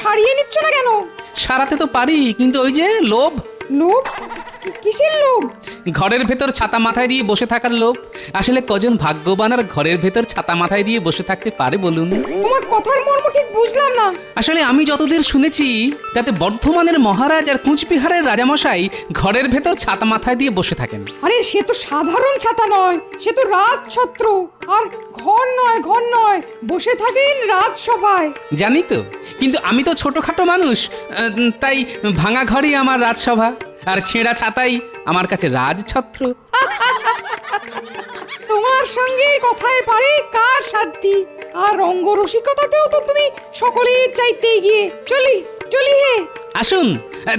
সারিয়ে নিচ্ছ না কেন? সারাতে তো পারি, কিন্তু ওই যে লোভ। লোভ? কিসের লোভ? ঘরের ভেতর ছাতা মাথায় দিয়ে বসে থাকার লোভ। আসলে কজন ভাগ্যবান আর ঘরের ভেতর ছাতা মাথায় দিয়ে বসে থাকতে পারে বলুন? তোমার কথার মর্ম ঠিক বুঝলাম না। আসলে আমি যতদূর শুনেছি তাতে বর্ধমানের মহারাজ আর কুচবিহারের রাজামশাই ঘরের ভেতর ছাতা মাথায় দিয়ে বসে থাকেন। আরে সে তো সাধারণ ছাতা নয়, সে তো রাজছত্র। আর ঘর নয়, ঘর নয়, বসে থাকেন রাজসভায়। জানি তো, কিন্তু আমি তো ছোটখাটো মানুষ, তাই ভাঙা ঘরই আমার রাজসভা, আর ছেঁড়া ছাতাই আমার কাছে রাজছত্র। তোমার সঙ্গে কথায় পারে কার শান্তি। আর রঙ্গরসিকতাতেও তো তুমি সকলের চাইতে এগিয়ে। চলি চলি হে। আসুন,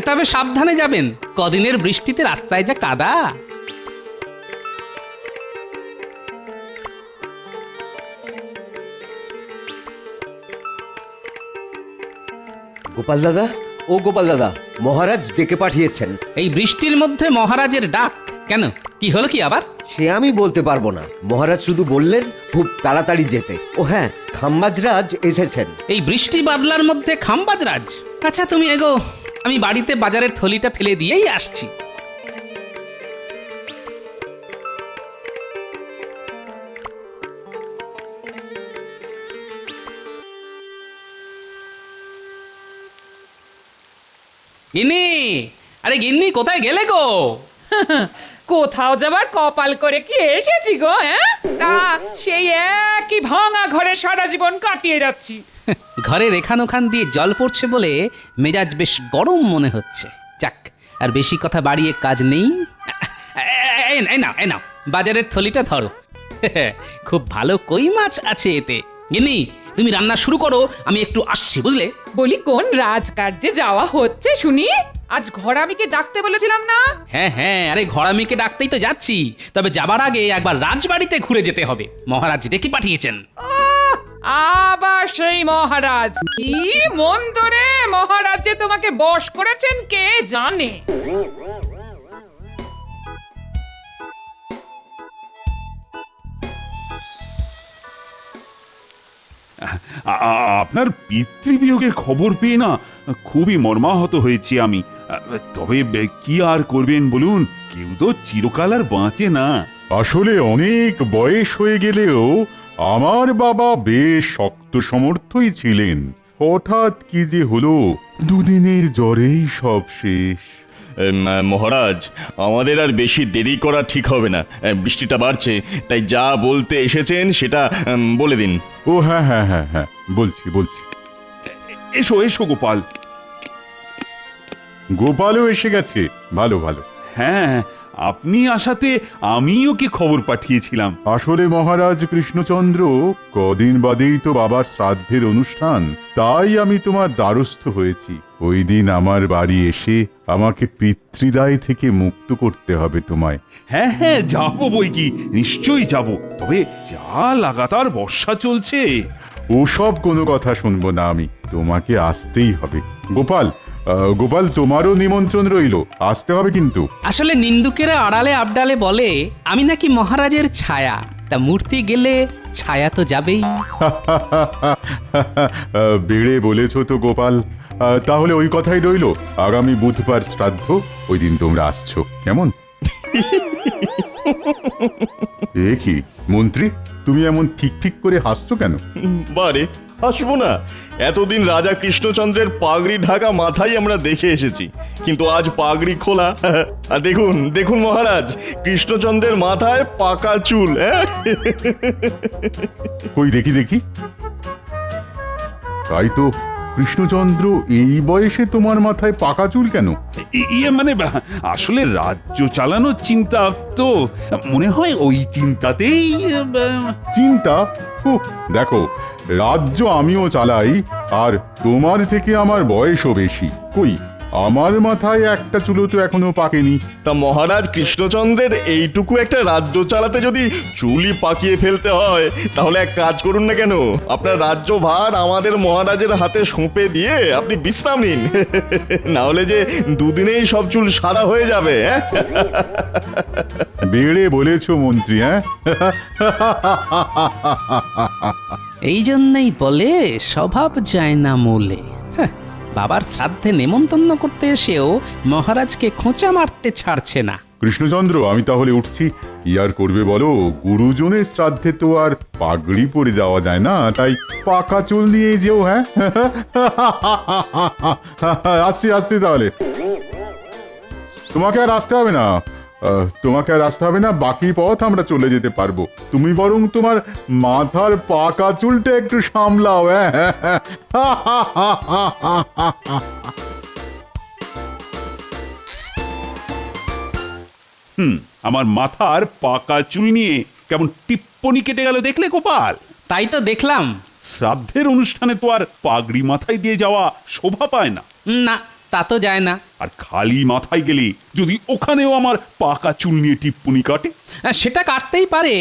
তবে সাবধানে যাবেন, কদিনের বৃষ্টিতে রাস্তায় যা কাদা। গোপাল দাদা, ও গোপাল দাদা, মহারাজ ডেকে পাঠিয়েছেন। এই বৃষ্টির মধ্যে মহারাজের ডাক কেন? কি হলো কি আবার? সে আমি বলতে পারবো না, মহারাজ শুধু বললেন খুব তাড়াতাড়ি যেতে। ও হ্যাঁ, খাম্বাজরাজ এসেছেন। এই বৃষ্টি বাদলার মধ্যে খাম্বাজরাজ? আচ্ছা তুমি এগো, আমি বাড়িতে বাজারের থলিটা ফেলে দিয়েই আসছি। গিন্নি, আরে গিন্নি, কোথায় গেলে গো? কোথাও যাবার কপাল করে কি এসেছি গো? হ্যাঁ, তা সেই একই ভাঙা ঘরে সারা জীবন কাটিয়ে যাচ্ছি। ঘরের এখান ওখান দিয়ে জল পড়ছে বলে মেজাজ বেশ গরম মনে হচ্ছে। যাক, আর বেশি কথা বাড়িয়ে কাজ নেই। এই নাও বাজারের থলিটা ধরো। খুব ভালো কই মাছ আছে এতে। গিন্নি, তুমি রান্না শুরু করো, আমি একটু আসছি, বুঝলে? বলি, কোন রাজকার্যে যাওয়া হচ্ছে শুনি? আজ ঘরামিকে ডাকতে বলেছিলাম না? হ্যাঁ, আরে ঘরামিকে ডাকতেই তো যাচ্ছি। তবে যাবার আগে একবার রাজবাড়িতে ঘুরে যেতে হবে, মহারাজ ডেকে পাঠিয়েছেন। আবার সেই মহারাজ? কি মন্দ রে, মহারাজ যে তোমাকে বশ করেছেন কে জানে। আপনার পিতৃবিয়োগের খবর পেয়ে না খুবই মর্মাহত হয়েছি আমি। তবে কি আর করবেন বলুন, কেউ তো চিরকাল আর বাঁচে না। আসলে অনেক বয়স হয়ে গেলেও আমার বাবা বেশ শক্ত সমর্থই ছিলেন। হঠাৎ কি যে হলো, দুদিনের জ্বরেই সব শেষ। মহারাজ, আমাদের আর বেশি দেরি করা ঠিক হবে না। বৃষ্টিটা বাড়ছে, তাই যা বলতে এসেছেন সেটা বলে দিন। ও হ্যাঁ, বলছি। এসো এসো গোপাল। গোপালও এসে গেছে, ভালো। হ্যাঁ, আপনি আসাতে আমি ওকে খবর পাঠিয়েছিলাম। আসলে মহারাজ কৃষ্ণচন্দ্র, কদিন বাদেই তো বাবার শ্রাদ্ধের অনুষ্ঠান, তাই আমি তোমার দ্বারস্থ হয়েছি। ওই দিন আমার বাড়ি এসে আমাকে পিতৃদায় থেকে মুক্ত করতে হবে তোমায়। হ্যাঁ, যাবো বই কি, নিশ্চয়ই যাব। তবে যা লাগাতার বর্ষা চলছে। ওসব কোনো কথা শুনবো না আমি, তোমাকে আসতেই হবে। গোপাল, তোমারও নিমন্ত্রণ রইল, আসতে হবে কিন্তু। আসলে নিন্দুকেরা আড়ালে আবডালে বলে আমি নাকি মহারাজের ছায়া, তা মূর্তি গেলে ছায়া তো যাবেই। বেড়ে বলেছো তো গোপাল। তাহলে ওই কথাই রইল, আগামী বুধবার শ্রাদ্ধ, ওই দিন তোমরা আসছো, কেমন? এ কি মন্ত্রী, তুমি এমন ঠিক করে হাসছো কেন? বারে, হাসবো না? এতদিন রাজা কৃষ্ণচন্দ্রের পাগড়ি ঢাকা মাথায় আমরা দেখে এসেছি, কিন্তু আজ পাগড়ি খোলা। আর দেখুন মহারাজ, কৃষ্ণচন্দ্রের মাথায় পাকা চুল। কই দেখি। তাই তো, কৃষ্ণচন্দ্র, এই বয়সে তোমার মাথায় পাকা চুল কেন? মানে আসলে রাজ্য চালানোর চিন্তা তো, মনে হয় ওই চিন্তাতেই। চিন্তা? দেখো, রাজ্য আমিও চালাই, আর তোমার থেকে আমার বয়সও বেশি। কই, আমার মাথায় একটা চুলও তো এখনো পাকেনি। তা মহারাজ কৃষ্ণচন্দ্রের এইটুকু একটা রাজ্য চালাতে যদি চুলই পাকিয়ে ফেলতে হয়, তাহলে এক কাজ করুন না কেন, আপনার রাজ্য ভার আমাদের মহারাজের হাতে সঁপে দিয়ে আপনি বিশ্রাম নিন। না হলে যে দুদিনেই সব চুল সাদা হয়ে যাবে। বেড়ে বলেছো মন্ত্রী। হ্যাঁ, এই জন্যই বলে স্বভাব যায় না মূলে। বাবার শ্রাদ্ধে নেমন্তন্ন করতে এসেও মহারাজকে খোঁচা মারতে ছাড়ছে না। কৃষ্ণচন্দ্র, আমি তাহলে উঠছি। কি আর করবে বলো, গুরুজনের শ্রাদ্ধে তো আর পাগড়ি পরে যাওয়া যায় না, তাই পাকা চুল নিয়ে যেও। হ্যাঁ, আসছি আসছি তাহলে। তোমাকে আর আসতে হবে না, বাকি পথ আমরা চলে যেতে পারবো। তুমি বরং তোমার মাথার পাকা চুলটা একটু সামলাও। হ্যাঁ, আমার মাথার পাকা চুল নিয়ে কেমন টিপ্পনি কেটে গেল দেখলে গোপাল? তাই তো দেখলাম। শ্রাদ্ধের অনুষ্ঠানে তো আর পাগড়ি মাথায় দিয়ে যাওয়া শোভা পায় না। না, তা তো যায় না। আর খালি মাথায় গেলে যদি ওখানেও আমার পাকা চুল নিয়ে টিপ্পনি কাটে? সেটা কাটতেই পারে।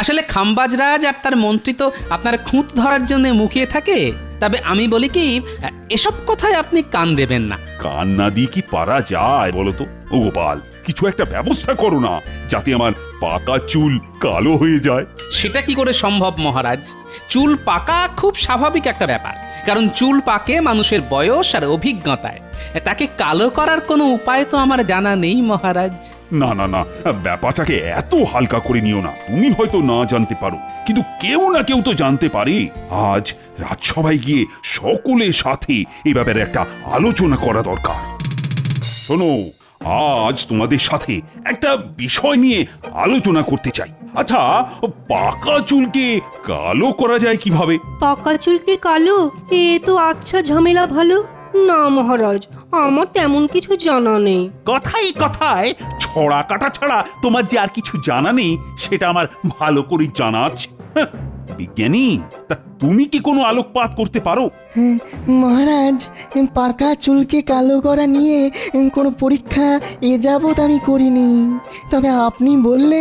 আসলে খাম্বাজরাজ আর তার মন্ত্রী তো আপনার খুঁত ধরার জন্য মুখিয়ে থাকে। তবে আমি বলি কি, এসব কথায় আপনি কান দেবেন না। কান না দিয়ে কি পারা যায় বলো তো? ও গোপাল, কিছু একটা ব্যবস্থা করো না, যাতে আমার পাকা চুল কালো হয়ে যায়। সেটা কি করে সম্ভব মহারাজ? চুল পাকা খুব স্বাভাবিক একটা ব্যাপার, কারণ চুল পাকে মানুষের বয়স আর অভিজ্ঞতায়। তাকে কালো করার কোনো উপায় তো আমার জানা নেই মহারাজ। না না না, ব্যাপারটাকে এত হালকা করে নিও না। তুমি হয়তো না জানতে পারো, কিন্তু কেউ না কেউ তো জানতে পারে। আজ রাজসভায় গিয়ে সকলের সাথে এ ব্যাপারে একটা আলোচনা করা দরকার। শোনো, আজ তোমাদের সাথে একটা বিষয় নিয়ে আলোচনা করতে চাই। আচ্ছা, পাকা চুলকে কালো করা যায় কিভাবে? পাকা চুলকে কালো? এ তো আচ্ছা ঝামেলা ভালো। না মহারাজ, আমার তেমন কিছু জানা নেই। কথায় কথায় ছড়া কাটা ছাড়া তোমার যে আর কিছু জানা নেই সেটা আমার ভালো করে জানা আছে। হ্যাঁ, বিজ্ঞানী, তা তুমি কি কোনো আলোকপাত করতে পারো? মহারাজ, পাকা চুলকে কালো করা নিয়ে কোনো পরীক্ষা এ যাবৎ আমি করিনি, তবে আপনি বললে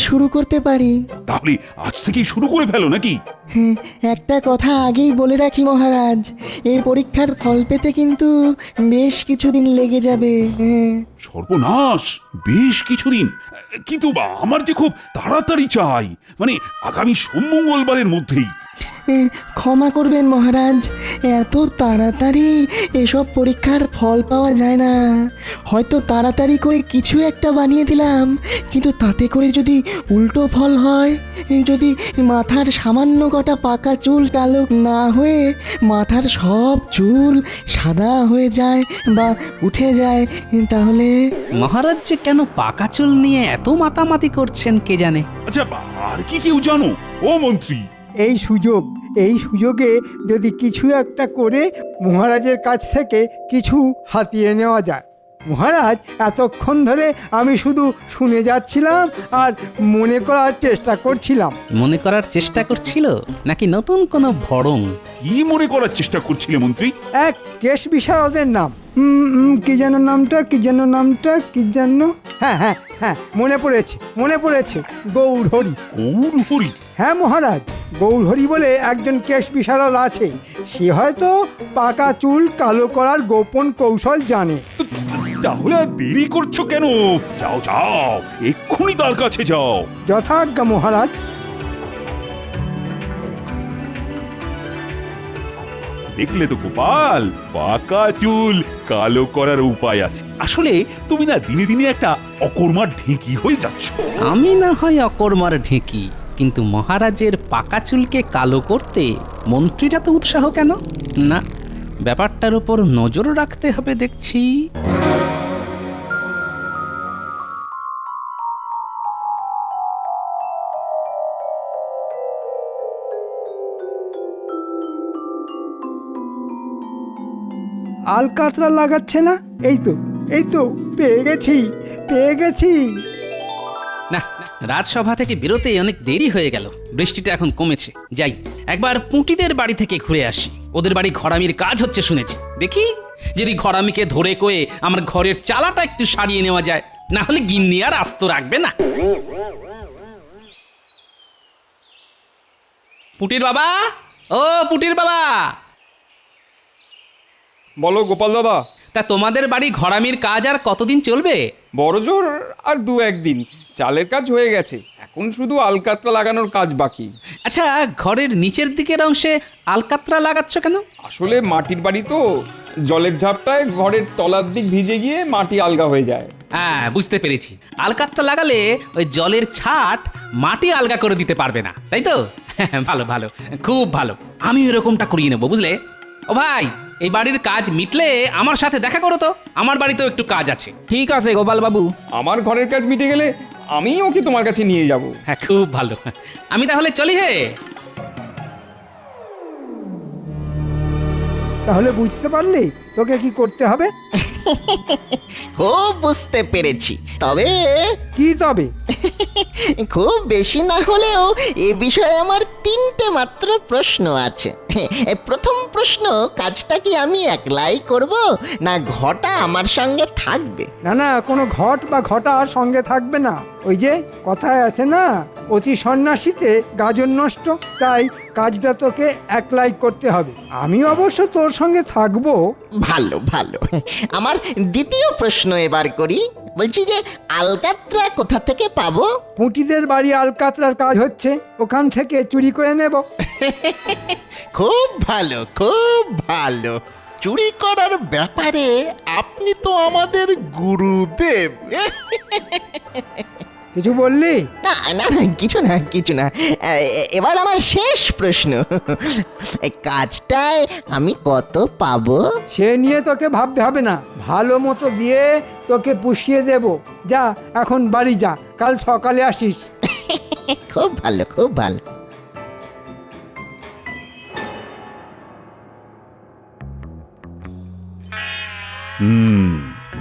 শুরু করতে পারি। তাহলে আজ থেকেই শুরু করে ফেলো নাকি? একটা কথা আগেই বলে রাখি মহারাজ, এই পরীক্ষার ফল পেতে কিন্তু বেশ কিছুদিন লেগে যাবে। সর্বনাশ, বেশ কিছুদিন? কিন্তু আমার যে খুব তাড়াতাড়ি চাই, মানে আগামী সোম মঙ্গলবারের মধ্যেই। ক্ষমা করবেন মহারাজ, এত তাড়াতাড়ি এসব পরীক্ষার ফল পাওয়া যায় না। হয়তো তাড়াতাড়ি করে কিছু একটা বানিয়ে দিলাম, কিন্তু তাতে করে যদি উল্টো ফল হয়, যদি মাথার সামান্য কটা পাকা চুল কালো না হয়ে মাথার সব চুল সাদা হয়ে যায় বা উঠে যায়, তাহলে? মহারাজ যে কেন পাকা চুল নিয়ে এত মাতামাতি করছেন কে জানে। আচ্ছা, আর কি কেউ জানো? ও মন্ত্রী, এই সুযোগে যদি কিছু একটা করে মহারাজের কাছ থেকে কিছু হাতিয়ে নেওয়া যায়। মহারাজ, এতক্ষণ ধরে আমি শুধু শুনে যাচ্ছিলাম আর মনে করার চেষ্টা করছিলাম। মনে করার চেষ্টা করছিল নাকি নতুন কোনো ভড়ং? কি মনে করার চেষ্টা করছিলে মন্ত্রী? এক কেশ বিশারদের নাম, কি যেন নামটা, হ্যাঁ, মনে পড়েছে, গৌরহরি। গৌরহরি? হ্যাঁ মহারাজ, গৌরহরি বলে একজন কেশ বিশারদ আছে। সে হয়তো পাকা চুল কালো করার গোপন কৌশল জানে। তাহলে আর দেরি করছো কেন? যাও যাও, এক্ষুনি তার কাছে যাও। যথাজ্ঞা মহারাজ। দেখলে তো গোপাল, পাকা চুল কালো করার উপায় আছে। আসলে তুমি না দিনে দিনে একটা অকর্মার ঢেঁকি হয়ে যাচ্ছ। আমি না হয় অকর্মার ঢেঁকি, কিন্তু মহারাজের পাকা চুলকে কালো করতে মন্ত্রীরা তো উৎসাহ কেন? না, ব্যাপারটার উপর নজর রাখতে হবে দেখছি। আলকাতরা লাগাচ্ছে না? এই তো পেয়ে গেছি। না, রাজসভা থেকে বেরোতে অনেক দেরি হয়ে গেল। বৃষ্টিটা এখন কমেছে। যাই, একবার পুঁটিদের বাড়ি থেকে ঘুরে আসি। ওদের বাড়ি ঘরামির কাজ হচ্ছে শুনেছি। দেখি যদি ঘরামিকে ধরে কয়ে আমার ঘরের চালাটা একটু সারিয়ে নেওয়া যায়, না হলে গিন্নি আর আস্ত রাখবে না। পুটির বাবা, ও পুটির বাবা। বলো গোপাল দাদা। তা তোমাদের বাড়ি ঘরামির কাজ আর কতদিন চলবে? বড়জোর আর 2-1 দিন। চালের কাজ হয়ে গেছে, এখন শুধু আলকাতরা লাগানোর কাজ বাকি। আচ্ছা, ঘরের নিচের দিকের অংশে আলকাতরা লাগাচ্ছ কেন? আসলে মাটির বাড়ি তো, জলের ঝাপটায় ঘরের তলার দিক ভিজে গিয়ে মাটি আলগা হয়ে যায়। হ্যাঁ, বুঝতে পেরেছি। আলকাতটা লাগালে ওই জলের ছাট মাটি আলগা করে দিতে পারবে না, তাই তো? ভালো ভালো, খুব ভালো। আমি এরকমটা করিয়ে নেবো, বুঝলে? ও ভাই, এই বাড়ির কাজ মিটলে আমার সাথে দেখা করো তো, আমার বাড়িতেও একটু কাজ আছে। ঠিক আছে গোপাল বাবু, আমার ঘরের কাজ মিটে গেলে আমি ওকে তোমার কাছে নিয়ে যাব। হ্যাঁ, খুব ভালো। আমি তাহলে চলি হে। তাহলে বুঝতে পারলি তোকে কি করতে হবে? খুব বুঝতে পেরেছি, তবে কি তবে? খুব বেশি না হলেও এ বিষয়ে আমার 3টে মাত্র প্রশ্ন আছে। প্রথম প্রশ্ন, কাজটা কি আমি একলাই করব না ঘটা আমার সঙ্গে থাকবে? না না, কোনো ঘট বা ঘটা সঙ্গে থাকবে না। ওই যে কথায় আছে না, অতি সন্ন্যাসীতে গাজন নষ্ট। তাই কাজটা তোকে একলাই করতে হবে। আমি অবশ্য তোর সঙ্গে থাকবো। ভালো ভালো। আমার দ্বিতীয় প্রশ্ন এবার করি। বলছি যে আলকাতরা কোথা থেকে পাবো? পুঁটিদের বাড়ি আলকাতরার কাজ হচ্ছে, ওখান থেকে চুরি করে নেব। খুব ভালো, খুব ভালো। চুরি করার ব্যাপারে আপনি তো আমাদের গুরুদেব। কিছু বললি? না না না, কিছু না কিছু না। এবার আমার শেষ প্রশ্ন, এই কাজটায় আমি কত পাবো? সে নিয়ে তোকে ভাবতে হবে না, ভালো মতো দিয়ে তোকে পুষিয়ে দেব। যা এখন বাড়ি যা, কাল সকালে আসিস। খুব ভালো, খুব ভালো।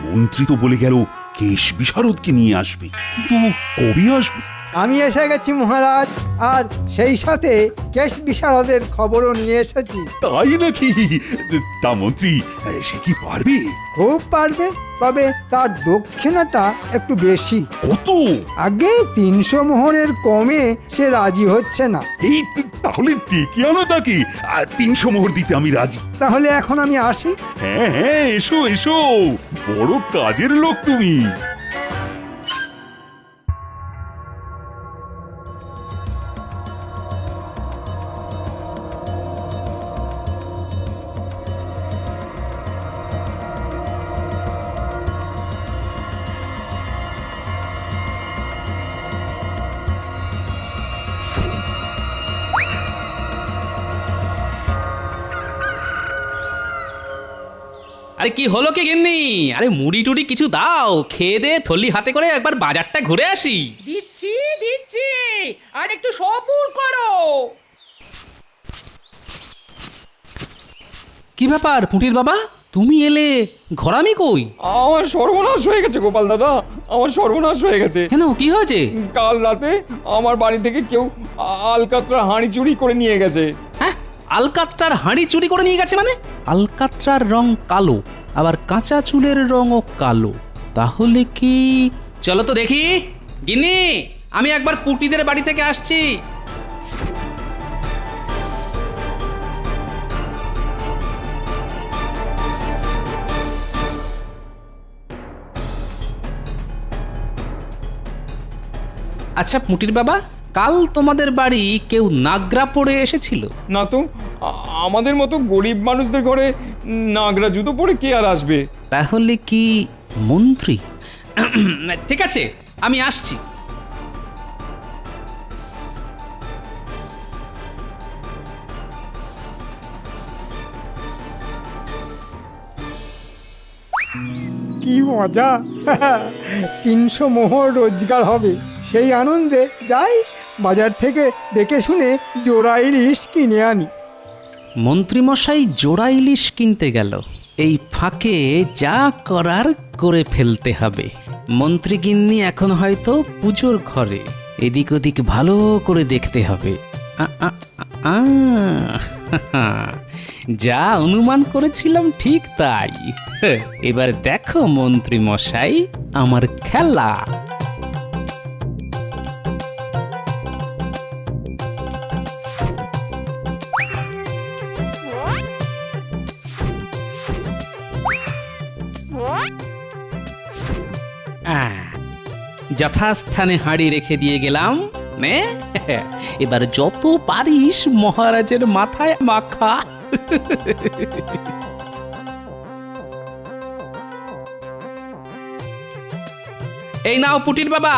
মন্ত্রী তো বলে গেল কেশ বিশারদকে নিয়ে আসবে, কিন্তু কবে আসবে? আমি এসে গেছি মহারাজ, আর সেই সাথে কেশ বিশারদের খবরও নিয়ে এসেছি। তাই নাকি? তা মন্ত্রী সে কি পারবে? খুব পারবে, তবে তার দক্ষিণাটা একটু বেশি। কত? আগে 300 মোহরের কমে সে রাজি হচ্ছে না। এই তাহলে ডেকে আনো তাকে, 300 মোহর দিতে আমি রাজি। তাহলে এখন আমি আসি। হ্যাঁ হ্যাঁ, এসো এসো, বড় কাজের লোক তুমি। আরে কি হলো কি গিন্নি? আরে মুড়ি টুড়ি কিছু দাও, খেয়ে দে থলি হাতে করে একবার বাজারটা ঘুরে আসি। দিচ্ছি দিচ্ছি, আর একটু সবুর করো। কি ব্যাপার পুঁটির বাবা, তুমি এলে, ঘরামি কই? আমার সর্বনাশ হয়ে গেছে গোপাল দাদা, আমার সর্বনাশ হয়ে গেছে। কেন, কি হয়েছে? কাল রাতে আমার বাড়ি থেকে কেউ আলকাতরা হাঁড়ি চুরি করে নিয়ে গেছে। হ্যাঁ, আলকাতরার হাঁড়ি চুরি করে নিয়ে গেছে মানে? আলকাতরার রং কালো, আবার কাঁচা চুলের রঙও কালো, তাহলে কি? চলো তো দেখি। গিন্নি, আমি একবার পুটিদের বাড়ি থেকে আসছি। আচ্ছা পুটির বাবা, কাল তোমাদের বাড়ি কেউ নাগরা পরে এসেছিল? না তো, আমাদের মতো গরিব মানুষদের ঘরে নাগরা জুতো পরে কে আর আসবে? তাহলে কি মন্ত্রী? ঠিক আছে, আমি আসছি। কি মজা! 300 মোহর রোজগার হবে, সেই আনন্দে যাই বাজার থেকে দেখে শুনে জোড়া ইলিশ কিনে আনি। মন্ত্রীমশাই জোড়া ইলিশ কিনতে গেল, এই ফাঁকে যা করার করে ফেলতে হবে। মন্ত্রী গিন্নি এখন হয়তো পুজোর ঘরে, এদিক ওদিক ভালো করে দেখতে হবে। যা অনুমান করেছিলাম ঠিক তাই। এবার দেখো মন্ত্রী মশাই আমার খেলা। যথাস্থানে হাঁড়ি রেখে দিয়ে গেলাম। নে, এবার যত পারিস মহারাজের মাথায় মাখা। এই নাও পুটির বাবা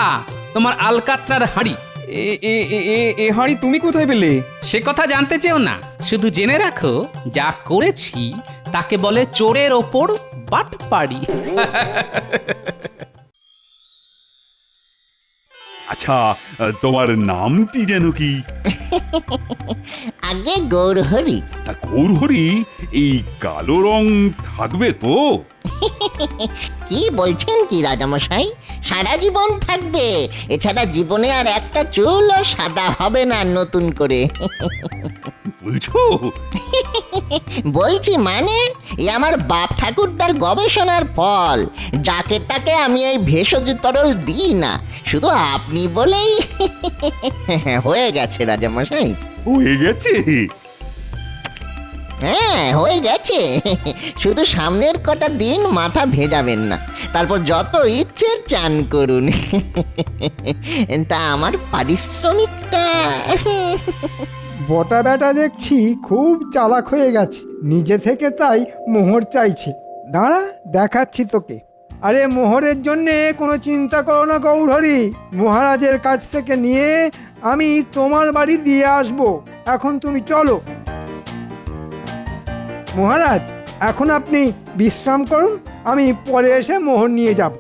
তোমার আলকাত্রার হাঁড়ি। এ হাঁড়ি তুমি কোথায় পেলে? সে কথা জানতে চেও না, শুধু জেনে রাখো যা করেছি তাকে বলে চোরের ওপর বাটপাড়ি। আচ্ছা, তোমার নামটি যেন কি? আগে গৌরহরি। গৌরহরি, এই কালো রং থাকবে তো? কি বলছেন কি রাজামশাই, সারা জীবন থাকবে। এছাড়া জীবনে আর একটা চুলও সাদা হবে না নতুন করে। বলছো? বলছি মানে, এ আমার বাপ ঠাকুরদার গবেষণার ফল। যাকে তাকে আমি এই ভেষজ তরল দিই না, শুধু আপনি বলেই হয়ে গেছে রাজামশাই। হয়ে গেছে? হ্যাঁ, হয়ে গেছে। শুধু সামনের কটা দিন মাথা ভেজাবেন না, তারপর যত ইচ্ছে চান করুন। তা আমার পারিশ্রমিকটা? বটা বেটা দেখছি খুব চালাক হয়ে গেছে, নিজে থেকে তাই মোহর চাইছে। দাঁড়া, দেখাচ্ছি তোকে। আরে মোহরের জন্যে কোনো চিন্তা করো না গৌরহরি, মহারাজের কাছ থেকে নিয়ে আমি তোমার বাড়ি দিয়ে আসবো। এখন তুমি চলো। মহারাজ, এখন আপনি বিশ্রাম করুন, আমি পরে এসে মোহর নিয়ে যাব।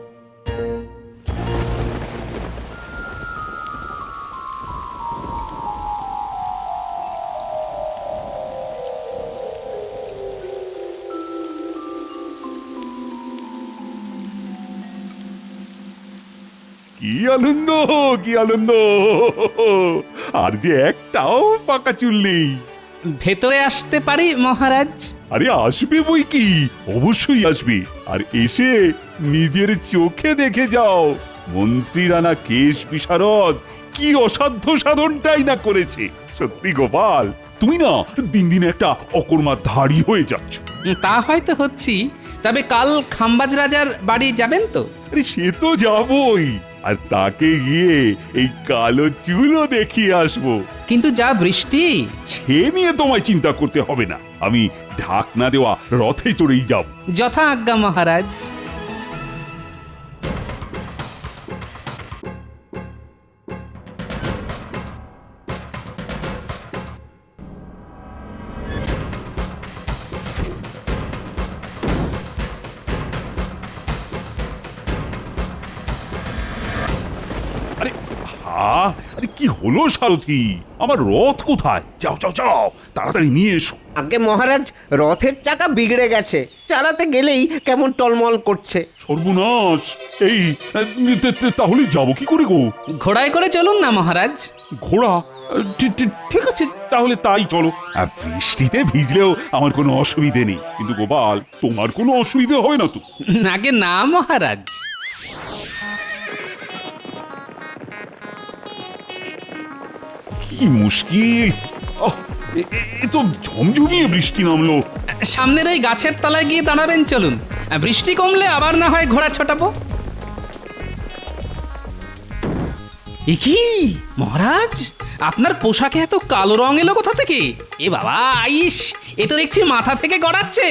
কি আনন্দ, কি আনন্দ! আর যে একটাও পাকা চুল নেই। ভেতরে আসতে পারি মহারাজ? আরে আসবে বই কি, অবশ্যই আসবে। আর এসে নিজের চোখে দেখে যাও, মন্ত্রী রানা কেশ বিশারদ কি অসাধ্য সাধনটাই না করেছে। সত্যি গোপাল, তুমি না দিন দিন একটা অকর্মা ধাড়ি হয়ে যাচ্ছ। তা হয়তো হচ্ছি, তবে কাল খাম্বাজ রাজার বাড়ি যাবেন তো? আরে সে তো যাবই, আর তাকে গিয়ে এই কালো চুলও দেখিয়ে আসবো। কিন্তু যা বৃষ্টি। সে নিয়ে তোমায় চিন্তা করতে হবে না, আমি ঢাকনা দেওয়া রথে চড়েই যাব। যথা আজ্ঞা মহারাজ। আরে আরে কি হলো সারথি, আমার রথ কোথায়? যাও যাও যাও, তাড়াতাড়ি নিয়ে এসো। আগে মহারাজ, রথের চাকা বিগড়ে গেছে, চালাতে গেলেই কেমন টলমল করছে। সর্বনাশ! এই তাহলে যাবো কি করে গো? ঘোড়ায় করে চলুন না মহারাজ। ঘোড়া? ঠিক আছে, তাহলে তাই চলো। আর বৃষ্টিতে ভিজলেও আমার কোনো অসুবিধে নেই, কিন্তু গোপাল, তোমার কোনো অসুবিধে হবে না তো? আগে না মহারাজ। কি মুশকিল! এ তো ঝমঝমিয়ে বৃষ্টি নামলো। সামনের ওই গাছের তলায় গিয়ে দাঁড়াবেন, চলুন। বৃষ্টি কমলে আবার না হয় ঘোড়া ছোটাবো। এ কি মহারাজ, আপনার পোশাকে এত কালো রং এলো কোথা থেকে? এ বাবা, আইস, এ তো দেখছি মাথা থেকে গড়াচ্ছে।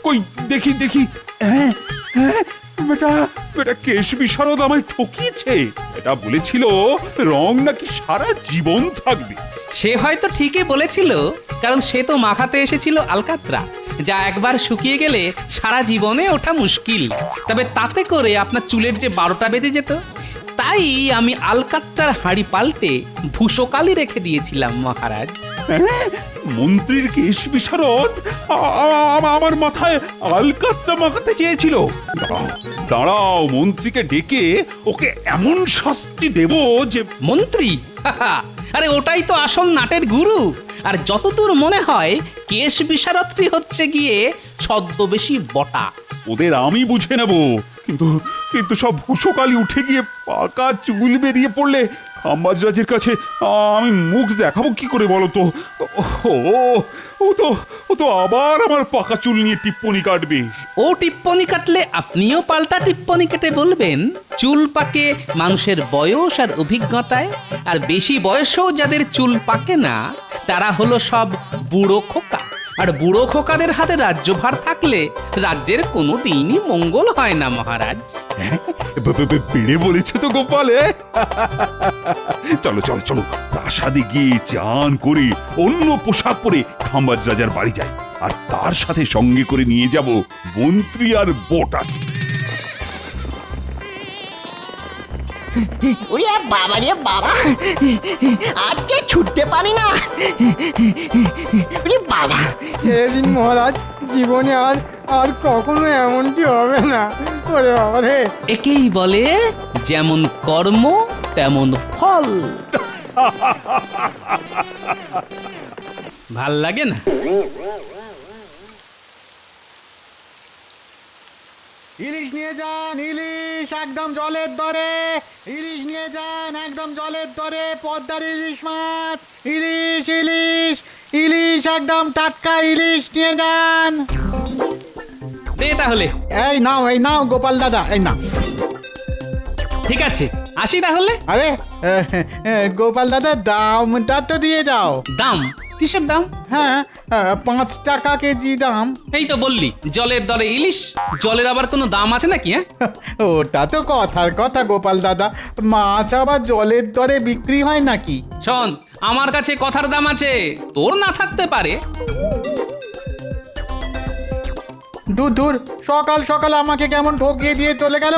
কই দেখি দেখি। হ্যাঁ হ্যাঁ, বেটা কেশ বিশারদ আমায় ঠকিয়েছে। এটা বলেছিল রং নাকি সারা জীবন থাকবে। সে হয়তো ঠিকই বলেছিল, কারণ সে তো মাখাতে এসেছিল আলকাত্রা, যা একবার শুকিয়ে গেলে সারা জীবনে ওঠা মুশকিল। তবে তাতে করে আপনার চুলের যে 12টা বেজে যেত, তাই আমি আলকাত্রার হাঁড়ি পাল্টে ভূষকালি রেখে দিয়েছিলাম মহারাজ। মন্ত্রীর কেশ বিশারদ আমার মাথায় আলকাত্রা মাখাতে চেয়েছিল। দাঁড়াও, মন্ত্রীকে ডেকে ওকে এমন শাস্তি দেব যে। মন্ত্রী? আরে ওটাই তো আসল নাটের গুরু। আর যতদূর মনে হয় কেশ বিশারদটি হচ্ছে গিয়ে ছদ্মবেশী বটা। ওদের আমি বুঝে নেব, কিন্তু কিন্তু সব ভূষকালি উঠে গিয়ে পাকা চুল বেরিয়ে পড়লে খাম্বাজরাজের কাছে আমি মুখ দেখাবো কি করে বলো তো? ও তো আবার আমার পাকা চুল নিয়ে টিপ্পনি কাটবে। ও টিপ্পনি কাটলে আপনিও পাল্টা টিপ্পনি কেটে বলবেন চুল পাকে মানুষের বয়স আর অভিজ্ঞতায়, আর বেশি বয়সেও যাদের চুল পাকে না তারা হলো সব বুড়ো খোকা। আর বুড়ো খোকাদের হাতে রাজ্যভার থাকলে রাজ্যের কোনো দিনই মঙ্গল হয় না মহারাজ। পেড়ে বলেছে তো গোপাল। চলো চলো চলো, প্রাসাদে গিয়ে চান করে অন্য পোশাক পরে খাম্বাজ রাজার বাড়ি যাই, আর তার সাথে সঙ্গে করে নিয়ে যাব মন্ত্রী আর বোটা। ওরে বাবা রে বাবা, আর যে ছুটতে পারি না। ওরে বাবা, এদিন মহারাজ, জীবনে আর আর কখনো এমনটি হবে না। ওরে বাবা রে। একেই বলে যেমন কর্ম তেমন ফল। ভাল লাগে না? ইলিশ নিয়ে যান, ইলিশ একদম জলের দরে। ইলিশ নিয়ে যান একদম জলের দরে, পদ্মার ইলিশ মাছ। ইলিশ ইলিশ ইলিশ একদম টাটকা ইলিশ নিয়ে যান। দে তাহলে। এই নাও গোপাল দাদা, এই নাও। ঠিক আছে, আসি তাহলে। আরে গোপাল দাদা, দামটা তো দিয়ে যাও। দাম? কিসের দাম? হ্যাঁ, 5 টাকা কেজি দাম। এই তো বললি জলের দরে ইলিশ, জলের আবার কোনো দাম আছে নাকি? হ্যাঁ, ওটা তো কথার কথা গোপাল দাদা, মাছ আবার জলের দরে বিক্রি হয় নাকি? শোন, আমার কাছে কথার দাম আছে, তোর না থাকতে পারে। দূর সকাল সকাল আমাকে কেমন ঠকিয়ে দিয়ে চলে গেল।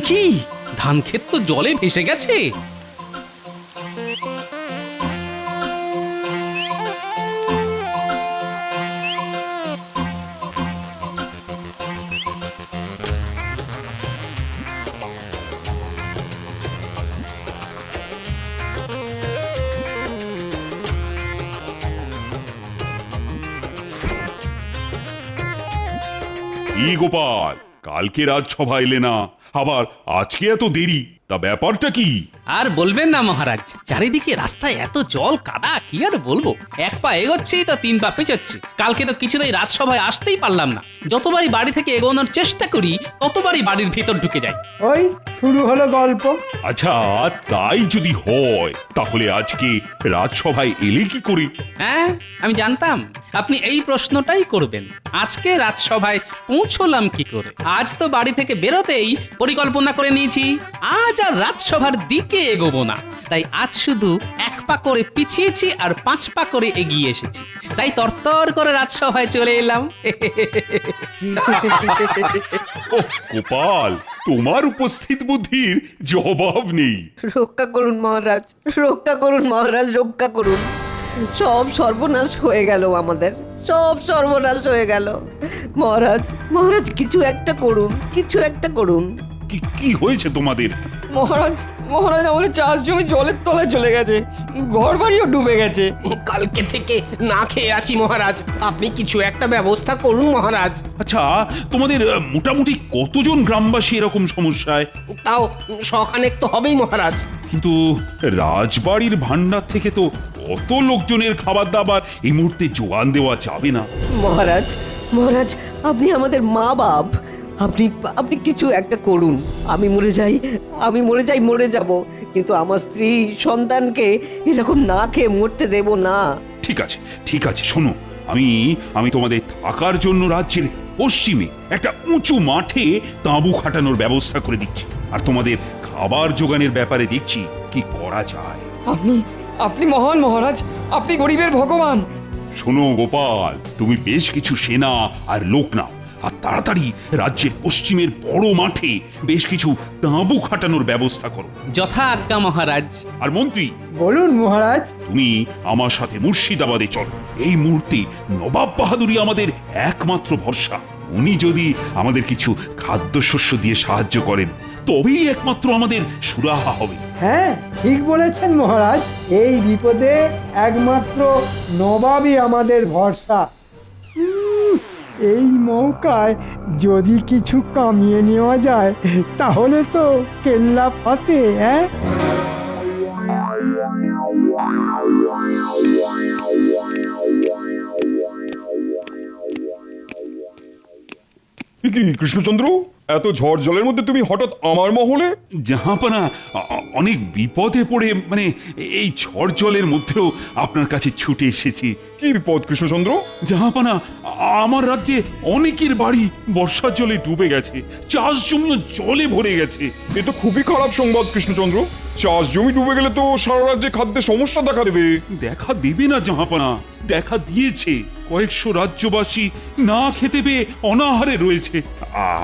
কি ধান ক্ষেত তো জলে ভেসে গেছে। কি গোপাল, কালকে রাজসভা এলে না, আবার আজকে এত দেরি, তা ব্যাপারটা কি? আর বলবেন না মহারাজ, চারিদিকে রাস্তায় এত জল কাদা, কি আর বলবো। এক পা এগোচ্ছেই তো 3 পা পেছোচ্ছে। কালকে তো কিছুতেই রাজসভায় আসতেই পারলাম না। যতবারই বাড়ি থেকে এগোনোর চেষ্টা করি ততবারই বাড়ির ভিতর ঢুকে যাই। ওই শুরু হলো গল্প। আচ্ছা, তাই যদি হয় তাহলে আজকে রাজসভায় এলে কি করে? হ্যাঁ, আমি জানতাম আপনি এই প্রশ্নটাই করবেন। আজকে রাজসভায় পৌঁছলাম কি করে? আজ তো বাড়ি থেকে বেরোতেই পরিকল্পনা করে নিয়েছি আজ আর রাজসভার দিকে এগোবো না। তাই আজ শুধু 1 পা করে পিছিয়েছি আর 5 পা করে এগিয়ে এসেছি। তাই তরতর করে রাজসভায় চলে এলাম। গোপাল, তোমার উপস্থিত বুদ্ধির জবাব নেই। রক্ষা করুন মহারাজ, রক্ষা করুন মহারাজ, রক্ষা করুন। সব সর্বনাশ হয়ে গেল আমাদের, সব সর্বনাশ হয়ে গেল। মহারাজ, মহারাজ কিছু একটা করুন, কিছু একটা করুন। কি হয়েছে তোমাদের? মহারাজ, মহারাজ আমাদের চাষ জমি জলের তলায় চলে গেছে, ঘর বাড়িও ডুবে গেছে। কালকে থেকে না খেয়ে আছি মহারাজ, আপনি কিছু একটা ব্যবস্থা করুন মহারাজ। আচ্ছা, তোমাদের মোটামুটি কতজন গ্রামবাসী এরকম সমস্যায়? তাও শখানেক তো হবেই মহারাজ। কিন্তু রাজবাড়ির ভান্ডার থেকে তো অত লোকজনের খাবার দাবার এই মুহূর্তে জোগান দেওয়া যাবে না। মহারাজ, মহারাজ আপনি আমাদের মা বাপ, আপনি আপনি কিছু একটা করুন। আমি মরে যাই, মরে যাব, কিন্তু আমার স্ত্রী সন্তানকে এরকম না খেয়ে মরতে দেব না। ঠিক আছে, শোনো, আমি তোমাদের থাকার জন্য রাজ্যের পশ্চিমে একটা উঁচু মাঠে তাঁবু খাটানোর ব্যবস্থা করে দিচ্ছি, আর তোমাদের খাবার জোগানের ব্যাপারে দেখছি কি করা যায়। আপনি মহান মহারাজ, আপনি গরিবের ভগবান। শোনো গোপাল, তুমি বেশ কিছু সেনা আর লোক নাও, আর তাড়াতাড়ি রাজ্যের পশ্চিমের বড় মাঠে বেশ কিছু তাঁবু খাটানোর ব্যবস্থা করো। যথা আজ্ঞা মহারাজ। আর মন্ত্রী, বলুন মহারাজ। তুমি আমার সাথে মুর্শিদাবাদে চলো। এই মুহূর্তে নবাব বাহাদুরী আমাদের একমাত্র ভরসা। উনি যদি আমাদের কিছু খাদ্যশস্য দিয়ে সাহায্য করেন তবেই একমাত্র আমাদের সুরাহা হবে। হ্যাঁ, ঠিক বলেছেন মহারাজ, এই বিপদে একমাত্র নবাবই আমাদের ভরসা। এই মৌকায় যদি কিছু কামিয়ে নেওয়া যায় তাহলে তো কেল্লা ফাতে। হ্যাঁ, কি কৃষ্ণচন্দ্র, এত ঝড় জলের মধ্যে তুমি হঠাৎ আমার মহলে? জাহাপানা, অনেক বিপদে পড়ে মানে এই ঝড় জলের মধ্যেও আপনার কাছে ছুটে এসেছি। কি বিপদ কৃষ্ণচন্দ্র? জাহাপানা, আমার রাজ্যে অনেকের বাড়ি বর্ষার জলে ডুবে গেছে, চাষ জমিও জলে ভরে গেছে। এ তো খুবই খারাপ সংবাদ কৃষ্ণচন্দ্র। চাষ জমি ডুবে গেলে তো সারা রাজ্যে খাদ্যের সমস্যা দেখা দেবে। দেখা দেবে না জাহাপানা, দেখা দিয়েছে। কয়েকশো রাজ্যবাসী না খেতে পেয়ে অনাহারে রয়েছে।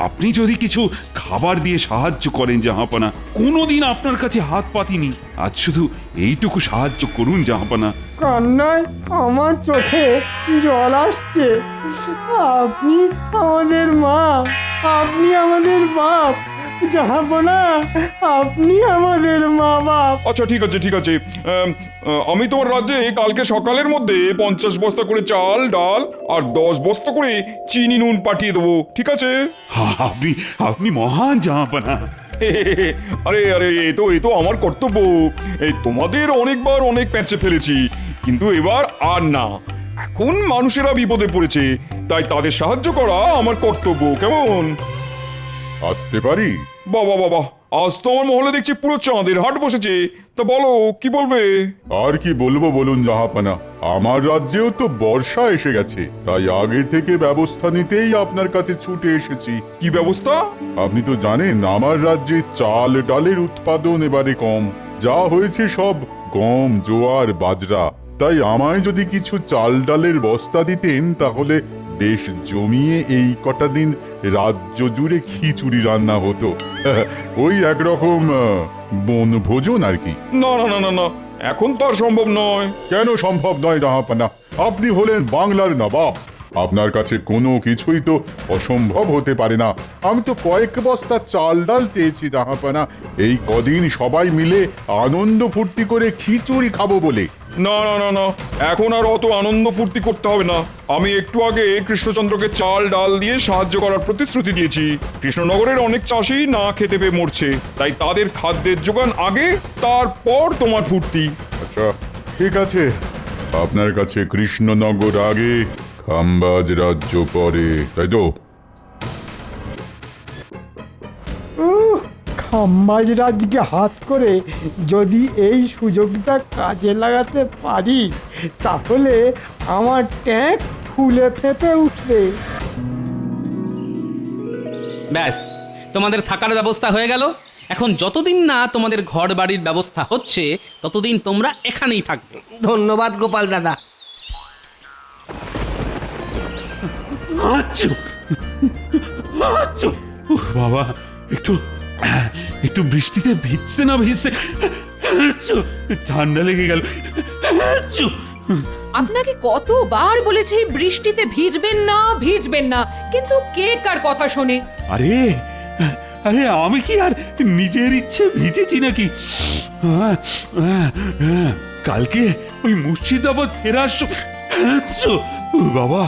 আপনি যদি কিছু খাবার দিয়ে সাহায্য করেন জাহাপানা, কোনোদিন আপনার কাছে হাত পাতিনি, আজ শুধু এইটুকু সাহায্য করুন জাহাপানা। কান্নায় আমার চোখে জল আসছে। আপনি আমাদের মা, আপনি আমাদের বাপ। জাহাপনা, আপনি আমাদের মা বাপ। আচ্ছা ঠিক আছে ঠিক আছে, আমি তোমার রাজ্যে কালকে সকালের মধ্যে 50 বস্তা করে চাল ডাল আর 10 বস্তা করে চিনি নুন পাঠিয়ে দেবো, ঠিক আছে? আপনি আপনি মহান জাহাপানা। আরে আরে এ তো আমার কর্তব্য। এই তোমাদের অনেকবার অনেক প্যাঁচে ফেলেছি, কিন্তু এবার আর না। এখন মানুষেরা বিপদে পড়েছে, তাই তাদের সাহায্য করা আমার কর্তব্য, কেমন? আসতে পারি? বাবা বাবা, আজ তো আমার মহলে দেখছি পুরো চাঁদের হাট বসেছে। তা বলো, কি বলবে? আর কি বলবো বলুন জাহাপানা, আমার রাজ্যেও তো বর্ষা এসে গেছে, তাই আগে থেকে ব্যবস্থা নিতেই আপনার কাছে ছুটে এসেছি। কি ব্যবস্থা? আপনি তো জানেন আমার রাজ্যে চাল ডালের উৎপাদন এবারে কম, যা হয়েছে সব গম জোয়ার বাজরা। তাই আমায় যদি কিছু চাল ডালের বস্তা দিতেন তাহলে বেশ জমিয়ে এই কটা দিন রাজ্য জুড়ে খিচুড়ি রান্না হতো। ওই একরকম বনভোজন আর কি। না না না না না, এখন তো আর সম্ভব নয়। কেন সম্ভব নয় জাহাপানা? আপনি হলেন বাংলার নবাব, আপনার কাছে কোনো কিছুই তো অসম্ভব হতে পারে না। আমি তো কয়েক বস্তা চাল ডাল চেয়েছি জাহাপানা, এই কদিন সবাই মিলে আনন্দ ফুর্তি করে খিচুড়ি খাবো বলে। না না না না, এখন আর অত আনন্দ ফুর্তি করতে হবে না। আমি একটু আগে কৃষ্ণচন্দ্রকে চাল ডাল দিয়ে সাহায্য করার প্রতিশ্রুতি দিয়েছি। কৃষ্ণনগরের অনেক চাষি না খেতে পেয়ে মরছে, তাই তাদের খাদ্যের যোগান আগে, তারপর তোমার ফুর্তি। আচ্ছা ঠিক আছে, আপনার কাছে কৃষ্ণনগর আগে, খাম্বাজ রাজ্য পরে, তাই তো? খাম্বাজ রাজকে হাত করে যদি এই সুযোগটা কাজে লাগাতে পারি, তাহলে আমার ট্যাঙ্ক ফুলে ফেঁপে উঠবে। ব্যাস, তোমাদের থাকার ব্যবস্থা হয়ে গেল। এখন যতদিন না তোমাদের ঘর বাড়ির ব্যবস্থা হচ্ছে ততদিন তোমরা এখানেই থাকবে। ধন্যবাদ গোপাল দাদা। বাবা, একটু একটু বৃষ্টিতে ভিজতে না ভিজতে ঠান্ডা লেগে গেল। আপনাকে কতবার বলেছি বৃষ্টিতে ভিজবেন না, কিন্তু কে কার কথা শোনে? আরে আরে আমি কি আর নিজের ইচ্ছে ভিজেছি নাকি? কালকে ওই মুর্শিদাবাদ ফেরার বাবা,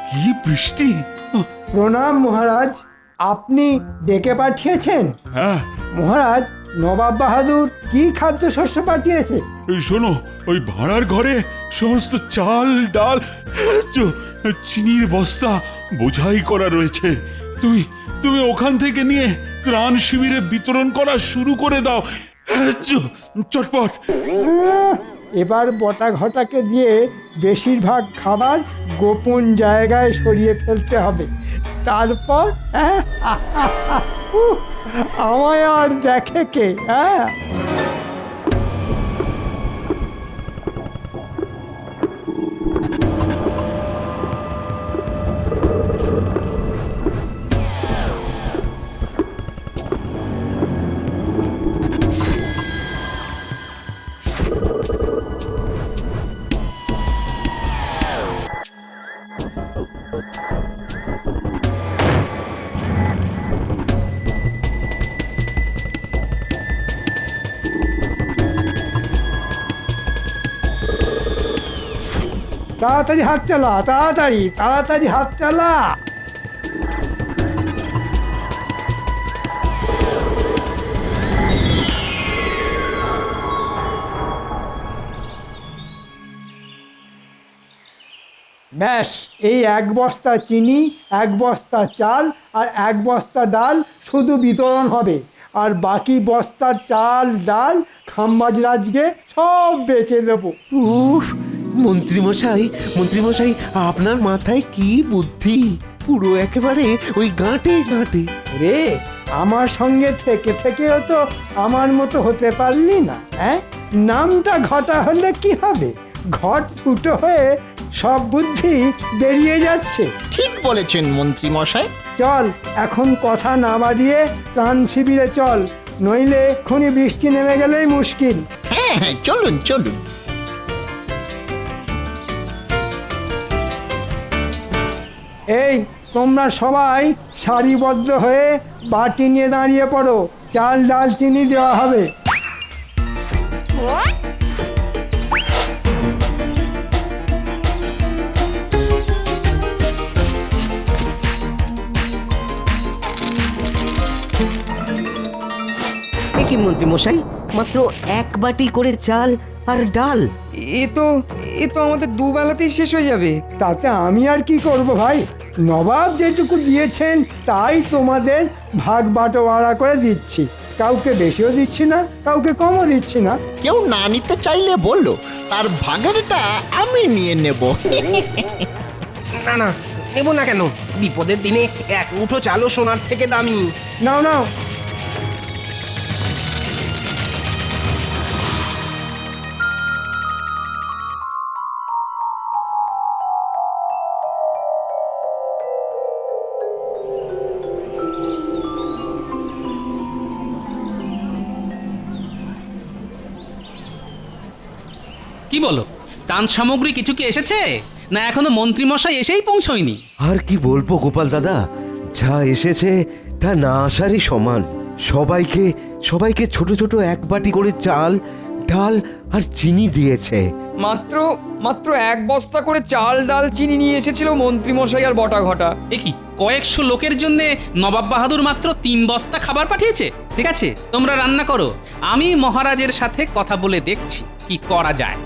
কি বৃষ্টি! প্রণাম মহারাজ, আপনি ডেকে পাঠিয়েছেন? হ্যাঁ মহারাজ, নবাব বাহাদুর কি খাদ্যশস্য পাঠিয়েছে? এই শোনো, ওই ভাড়ার ঘরে সমস্ত চাল ডাল চিনির বস্তা বোঝাই করা রয়েছে। তুমি তুমি ওখান থেকে নিয়ে ত্রাণ শিবিরে বিতরণ করা শুরু করে দাও চটপট। এবার বটা ঘটাকে দিয়ে বেশিরভাগ খাবার গোপন জায়গায় সরিয়ে ফেলতে হবে। তারপর আমায় আর দেখে কে? হ্যাঁ, তাড়াতাড়ি হাত চালা, তাড়াতাড়ি হাত চালা। ব্যাস এই 1 বস্তা চিনি, 1 বস্তা চাল আর 1 বস্তা ডাল শুধু বিতরণ হবে, আর বাকি বস্তার চাল ডাল খাম্বাজরাজকে সব বেচে দেবো। উফ, মন্ত্রীমশাই মন্ত্রীমশাই, আপনার মাথায় কি বুদ্ধি! পুরো একেবারে ওই গাঁটে গাঁটে। রে, আমার সঙ্গে থেকে থেকেও তো আমার মতো হতে পারলি না, হ্যাঁ? নামটা ঘটা হলে কি হবে? ঘট ফুটো হয়ে সব বুদ্ধি বেরিয়ে যাচ্ছে। ঠিক বলেছেন মন্ত্রী মশাই। চল এখন কথা না বাড়িয়ে ত্রাণ শিবিরে চল, নইলে এক্ষুনি বৃষ্টি নেমে গেলেই মুশকিল। হ্যাঁ হ্যাঁ, চলুন চলুন। এই তোমরা সবাই সারিবদ্ধ হয়ে বাটি নিয়ে দাঁড়িয়ে পড়ো, চাল ডাল চিনি দেওয়া হবে। এ কি মন্ত্রী মশাই, মাত্র 1 বাটি করে চাল আর ডাল? এ তো আমাদের দুবেলাতেই শেষ হয়ে যাবে। তাতে আমি আর কি করব ভাই, নবাব যেটুকু দিয়েছেন তাই তোমাদের ভাগ বাটোয়ারা করে দিচ্ছি। কাউকে বেশিও দিচ্ছি না, কাউকে কমও দিচ্ছি না। কেউ না নিতে চাইলে বললো, তার ভাগেরটা আমি নিয়ে নেব। না না, নেব না কেন? বিপদের দিনে 1 মুঠো চালও সোনার থেকে দামি। নাও নাও। কি বলো, ত্রাণ সামগ্রী কিছু কি এসেছে, না এখনো মন্ত্রীমশাই এসেই পৌঁছয়নি? আর কি বলবো গোপাল দাদা, যা এসেছে তা না আসারই সমান। সবাইকে ছোট ছোট 1 বাটি করে চাল ডাল আর চিনি দিয়েছে। মাত্র 1 বস্তা করে চাল ডাল চিনি নিয়ে এসেছিল মন্ত্রী মশাই আর বটা ঘটা। এ কি, কয়েকশো লোকের জন্য নবাব বাহাদুর মাত্র 3 বস্তা খাবার পাঠিয়েছে? ঠিক আছে, তোমরা রান্না করো, আমি মহারাজের সাথে কথা বলে দেখছি কি করা যায়।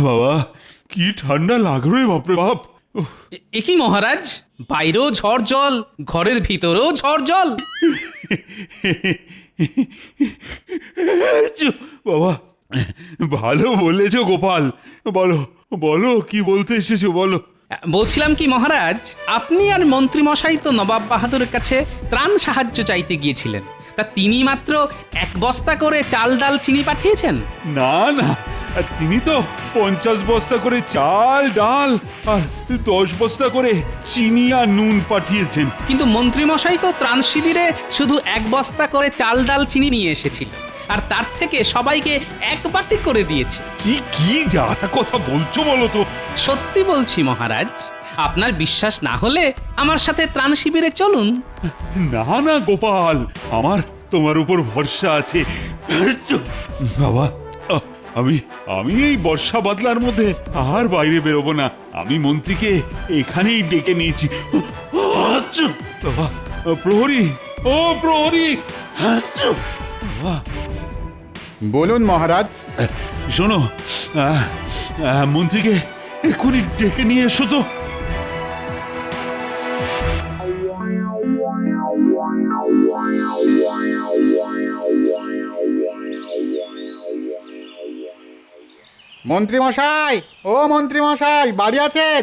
বাবা, কি ঠান্ডা লাগলো রে বাপরে বাপ। এ কি মহারাজ, বাইরেও ঝড় জল, ঘরের ভিতরেও ঝড় জল। বাবা, ভালো বলেছো গোপাল। বলো বলো, কি বলতে এসেছো বলো। বলছিলাম কি মহারাজ, আপনি আর মন্ত্রীমশাই তো নবাব বাহাদুরের কাছে ত্রাণ সাহায্য চাইতে গিয়েছিলেন, তা তিনি মাত্র 1 বস্তা করে চাল ডাল চিনি পাঠিয়েছেন? না না, তিনি তো 50 বস্তা করে চাল ডাল আর 10 বস্তা করে চিনি আর নুন পাঠিয়েছেন। কিন্তু মন্ত্রীমশাই তো ত্রাণ শিবিরে শুধু 1 বস্তা করে চাল ডাল চিনি নিয়ে এসেছিল, আর তার থেকে সবাইকে 1 বাটি করে দিয়েছে। কি যা তা কথা বলছো বলো তো। সত্যি বলছি মহারাজ, আপনার বিশ্বাস না হলে আমার সাথে ত্রাণ শিবিরে চলুন। না না গোপাল, আমার তোমার উপর ভরসা আছে। বাবা, আমি এই বর্ষা বাদলার মধ্যে আর বাইরে বেরোবো না। আমি মন্ত্রীকে এখানেই ডেকে নিয়েছি। বাবা, প্রহরী, ও প্রহরী। বলুন মহারাজ। শোনো, মন্ত্রীকে এক্ষুনি ডেকে নিয়ে এসো তো। মন্ত্রী মশাই, ও মন্ত্রী মশাই, বাড়ি আছেন?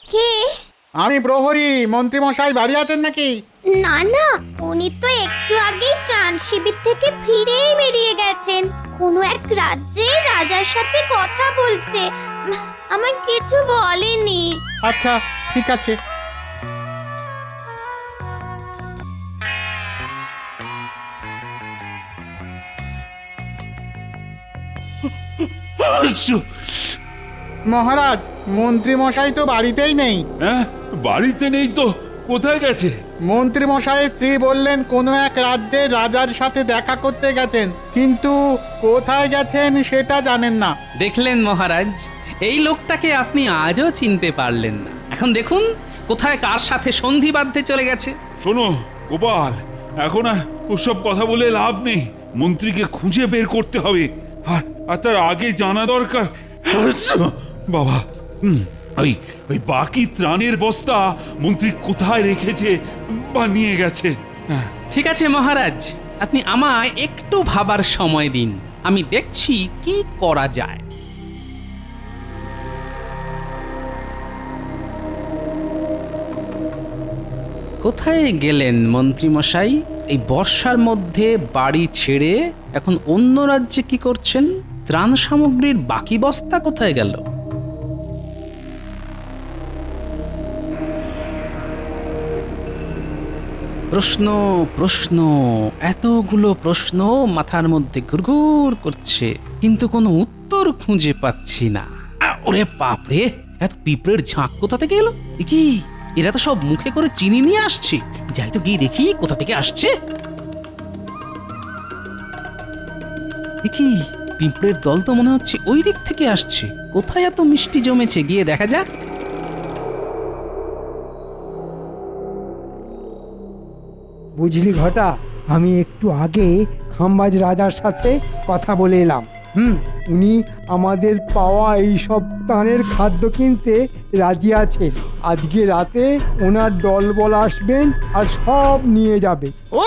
কে? আমি প্রহরী। মন্ত্রী মশাই বাড়ি আছেন নাকি? না না, উনি তো একটু আগেই ত্রাণ শিবির থেকে ফিরেই বেরিয়ে গেছেন কোনো এক রাজ্যের রাজার সাথে কথা বলতে। আমায় কিছু বলেনি। আচ্ছা, ঠিক আছে। মহারাজ, মন্ত্রী মশাই তো বাড়িতেই নেই। হ্যাঁ, বাড়িতে নেই তো? কোথায় গেছে? মন্ত্রী মশাইয়ের স্ত্রী বললেন কোনো এক রাজ্যের রাজার সাথে দেখা করতে গেছেন, কিন্তু কোথায় গেছেন সেটা জানেন না। দেখলেন মহারাজ, এই লোকটাকে আপনি আজও চিনতে পারলেন না। এখন দেখুন কোথায় কার সাথে সন্ধি বাঁধতে চলে গেছে। শোনো গোপাল, এখন আর ওসব কথা বলে লাভ নেই। মন্ত্রীকে খুঁজে বের করতে হবে, আর তার আগে জানা দরকার বাবা ওই ওই বাকি ত্রাণের বস্তা মন্ত্রী কোথায় রেখেছে বা নিয়ে গেছে। ঠিক আছে মহারাজ, আপনি আমায় একটু ভাবার সময় দিন, আমি দেখছি কি করা যায়। কোথায় গেলেন মন্ত্রী মশাই? এই বর্ষার মধ্যে বাড়ি ছেড়ে এখন অন্য রাজ্যে কি করছেন? ত্রাণ সামগ্রীর বাকি বস্তা কোথায় গেল? প্রশ্ন প্রশ্ন, এতগুলো প্রশ্ন মাথার মধ্যে ঘুরঘুর করছে, কিন্তু কোনো উত্তর খুঁজে পাচ্ছি না। ওরে বাপরে, এত পিঁপড়ের ঝাঁক কোথা থেকে এলো? এ কি, এরা তো সব মুখে করে চিনি নিয়ে আসছে। যাই তো গিয়ে দেখি কোথা থেকে আসছে। এ কি, পিঁপড়ের দল তো মনে হচ্ছে ওই দিক থেকে আসছে। কোথায় এত মিষ্টি জমেছে, গিয়ে দেখা যাক। বুঝলি ঘটা, আমি একটু আগে খাম্বাজ রাজার সাথে কথা বলে এলাম। উনি আমাদের পাওয়া এই সব ত্রাণের খাদ্য কিনতে রাজি আছেন। আজকে রাতে ওনার দলবল আসবেন আর সব নিয়ে যাবে। ও,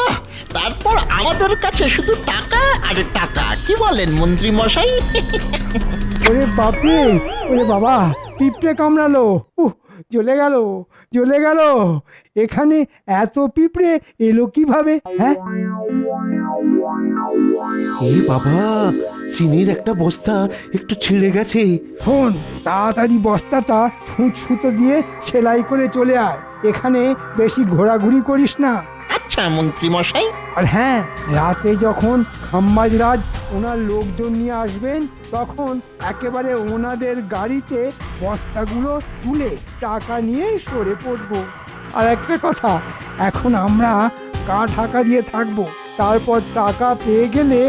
তারপর আমাদের কাছে শুধু টাকা আর টাকা, কি বলেন মন্ত্রী মশাই? ওরে বাপরে, ওরে বাবা, পিঁপড়ে কামড়ালো। জ্বলে গেল, জ্বলে গেল। এখানে এত পিঁপড়ে এলো কিভাবে? হ্যাঁ, এ বাবা, চিনির একটা বস্তা একটু ছিঁড়ে গেছে। শোন, তাড়াতাড়ি বস্তাটা ছুঁচ সুতো দিয়ে সেলাই করে চলে আয়। এখানে বেশি ঘোরাঘুরি করিস না। আচ্ছা মন্ত্রী মশাই। আর হ্যাঁ, রাতে যখন খাম্বাজ রাজ ওনার লোকজন নিয়ে আসবেন, তখন একেবারে ওনাদের গাড়িতে বস্তাগুলো তুলে টাকা নিয়ে সরে পড়বো। আর একটা কথা, এখন আমরা গা ঢাকা দিয়ে থাকবো, তারপর টাকা পেয়ে গেলে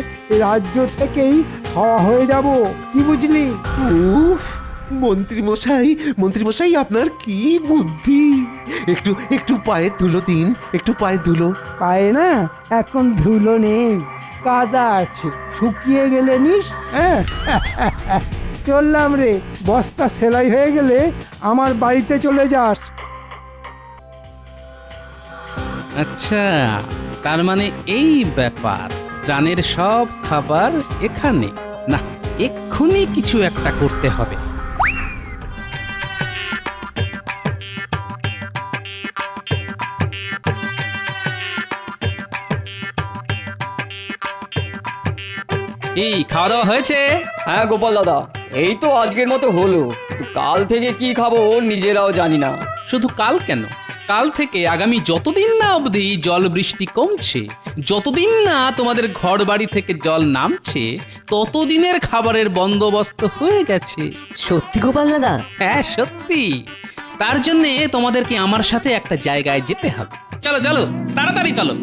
রাজ্য থেকেই খাওয়া হয়ে যাব। কি বুঝলি? মন্ত্রী মশাই, আপনার কি বুদ্ধি! একটু একটু পায়ে ধুলো দিন, একটু পায়ে ধুলো। পায়ে না, এখন ধুলো নেই, কাদা আছে, শুকিয়ে গেলে নিস। হ্যাঁ, চললাম রে। বস্তা সেলাই হয়ে গেলে আমার বাড়িতে চলে যাস। আচ্ছা, তার মানে এই ব্যাপার। ত্রাণের সব খাবার এখানে না, এক্ষুনি কিছু একটা করতে হবে। এই খাওয়া দাওয়া হয়েছে? হ্যাঁ গোপাল দাদা, এই তো আজকের মতো হলো, কিন্তু কাল থেকে কি খাবো নিজেরাও জানি না। শুধু কাল কেন, কাল থেকে আগামী যতদিন না অবধি জল বৃষ্টি কমছে, যতদিন না তোমাদের ঘর বাড়ি থেকে জল নামছে, ততদিনের খাবারের বন্দোবস্ত হয়ে গেছে। সত্যি গোপাল দাদা? হ্যাঁ সত্যি। তার জন্য তোমাদেরকে আমার সাথে একটা জায়গায় যেতে হবে। চলো চলো, তাড়াতাড়ি চলো।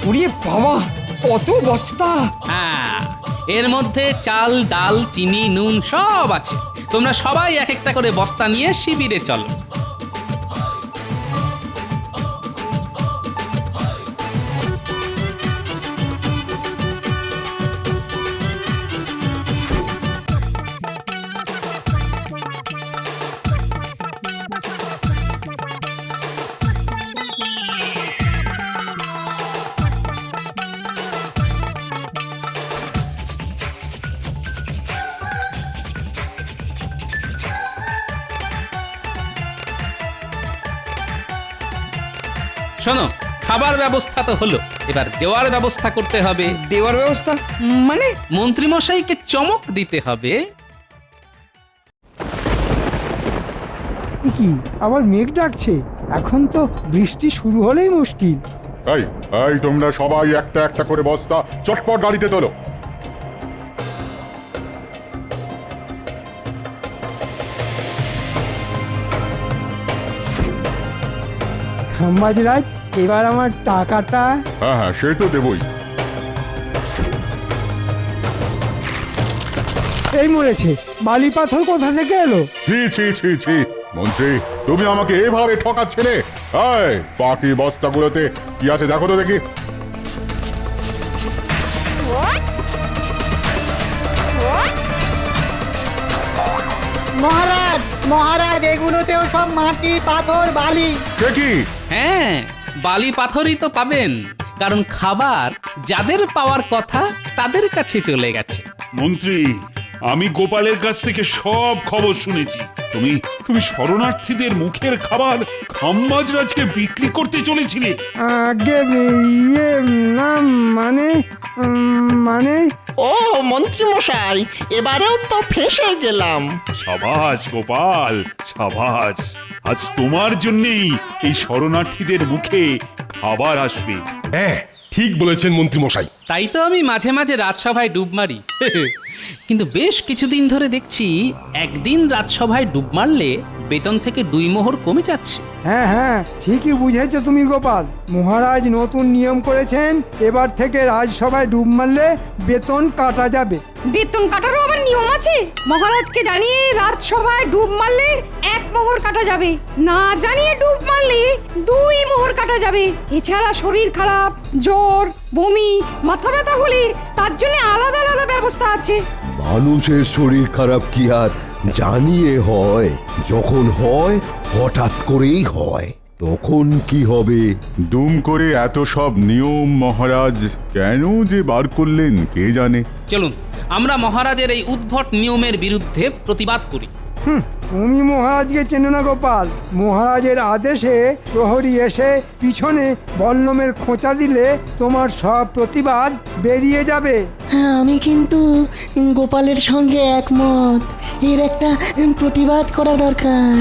উড়িয়ে বাবা, কত বস্তা! হ্যাঁ, এর মধ্যে চাল, ডাল, চিনি, নুন সব আছে। তোমরা সবাই এক একটা করে বস্তা নিয়ে শিবিরে চলো। শোনো, খাবার ব্যবস্থা তো হলো, এবার দেওয়ার ব্যবস্থা করতে হবে। দেওয়ার ব্যবস্থা মানে? মন্ত্রী মশাইকে চমক দিতে হবে। কি আবার মেঘ ডাকছে? এখন তো বৃষ্টি শুরু হলেই মুশকিল। এই এই তোমরা সবাই একটা একটা করে বস্তা চটপট গাড়িতে তোলো। খাম্বাজরাজ, এবার আমার টাকাটা। হ্যাঁ হ্যাঁ, সে তো দেবই। এই মরেছে, বালি পাথর কোথা থেকে এলো? ছি ছি ছি ছি, মন্ত্রী তুমি আমাকে এভাবে ঠকাচ্ছিলে? এই বাকি বস্তাগুলোতে কি আছে দেখো তো দেখি। মহারাজ মহারাজ, এগুলোতেও সব মাটি পাথর বালি। সে কি? হ্যাঁ, বালি পাথরই তো পাবেন, কারণ খাবার যাদের পাওয়ার কথা তাদের কাছে চলে গেছে। মন্ত্রী, আমি গোপালের কাছ থেকে সব খবর শুনেছি। তুমি তুমি শরণার্থীদের মুখের খাবার খাম্বাজরাজকে বিক্রি করতে চলেছিলে। আগে ইয়ে না, মানে ও মন্ত্রী মশাই, এবারেও তো ফেঁসে গেলাম। সাবাস গোপাল, সাবাস। আজ তোমার জন্যই এই শরণার্থীদের মুখে খাবার আসবে। হ্যাঁ, ঠিক বলেছেন মন্ত্রী মশাই। তাই তো আমি মাঝে মাঝে রাজসভায় ডুব মারি। কিন্তু বেশ কিছুদিন ধরে দেখছি একদিন রাজসভায় ডুব মারলে বেতন থেকে 2 মোহর কমে যাচ্ছে। হ্যাঁ হ্যাঁ, ঠিকই বুঝেছো তুমি গোপাল। মহারাজ নতুন নিয়ম করেছেন, এবার থেকে রাজসভায় ডুব মারলে বেতন কাটা যাবে। বেতন কাটারও আবার নিয়ম আছে? মহারাজকে জানিয়ে রাজসভায় ডুব মারলে 1 মোহর কাটা যাবে, না জানিয়ে ডুব মারলে 2 মোহর কাটা যাবে। এছাড়া শরীর খারাপ, জ্বর, বমি, মাথা ব্যথা হলে তার জন্য আলাদা আলাদা ব্যবস্থা আছে। মানুষের শরীর খারাপ কি আর জানিয়ে হয়? যখন হয় হঠাৎ করেই হয়, তখন কি হবে? দুম করে এত সব নিয়ম মহারাজ কেন যে বার করলেন কে জানে। চলুন আমরা মহারাজের এই উদ্ভট নিয়মের বিরুদ্ধে প্রতিবাদ করি। তুমি মহারাজকে চেনো না গোপাল। মহারাজের আদেশে প্রহরী এসে পিছনে বল্লমের খোঁচা দিলে তোমার সব প্রতিবাদ বেরিয়ে যাবে। হ্যাঁ, আমি কিন্তু গোপালের সঙ্গে একমত। এর একটা প্রতিবাদ করা দরকার।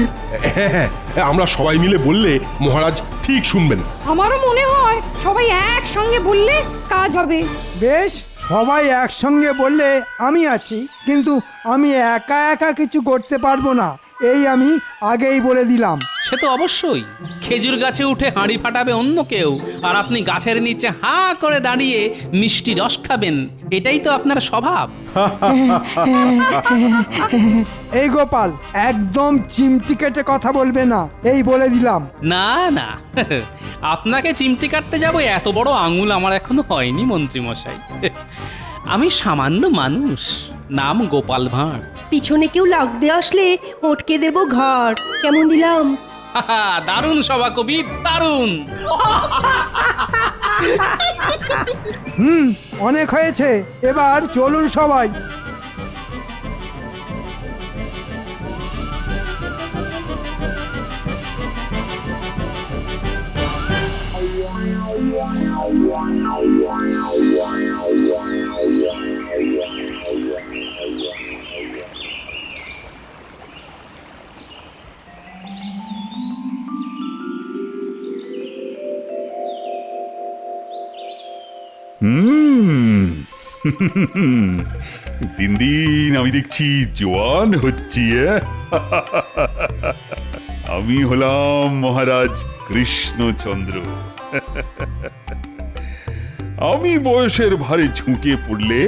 হ্যাঁ হ্যাঁ, আমরা সবাই মিলে বললে মহারাজ ঠিক শুনবেন। আমারও মনে হয় সবাই একসঙ্গে বললে কাজ হবে। বেশ, সবাই একসঙ্গে বললে আমি আছি, কিন্তু আমি একা একা কিছু করতে পারবো না, এই আমি আগেই বলে দিলাম। সে তো অবশ্যই। খেজুর গাছে উঠে হাঁড়ি ফাটাবে অন্য কেউ, আর আপনি গাছের নিচে হাঁ করে দাঁড়িয়ে মিষ্টি রস খাবেন, এটাই তো আপনার স্বভাব। এই গোপাল, একদম চিমটি কেটে কথা বলবে না, এই বলে দিলাম। না না, আপনাকে চিমটি কাটতে যাব এত বড় আঙুল আমার এখনো হয়নি মন্ত্রী মশাই। আমি সামান্য মানুষ, নাম গোপাল ভাঁড়। পিছনে কেউ লাগতে আসলে ওটকে দেব ঘর। কেমন দিলাম? দারুণ সভা কবি, দারুণ। অনেক হয়েছে, এবার চলুন সবাই। দিন দিন আমি দেখছি জোয়ান হচ্ছি। আমি হলাম মহারাজ কৃষ্ণচন্দ্র। আমি বয়সের ভারে ঝুঁকে পড়লে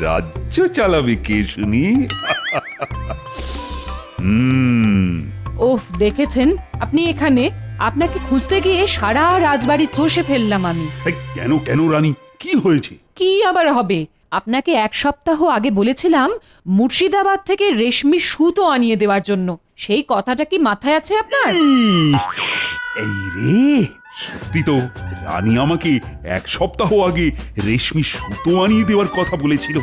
রাজ্য চালাবে কে শুনি? ওহ, দেখেছেন আপনি এখানে? আপনাকে খুঁজতে গিয়ে সারা রাজবাড়ি চষে ফেললাম আমি। কেন কেন রানী, কি হয়েছে? কি আবার হবে? আপনাকে 1 সপ্তাহ আগে বলেছিলাম মুর্শিদাবাদ থেকে রেশমি সুতো আনিয়ে দেওয়ার জন্য। সেই কথাটা কি মাথায় আছে আপনার? এই রে, সত্যি তো রানী আমাকে 1 সপ্তাহ আগে রেশমি সুতো আনিয়ে দেওয়ার কথা বলেছিল।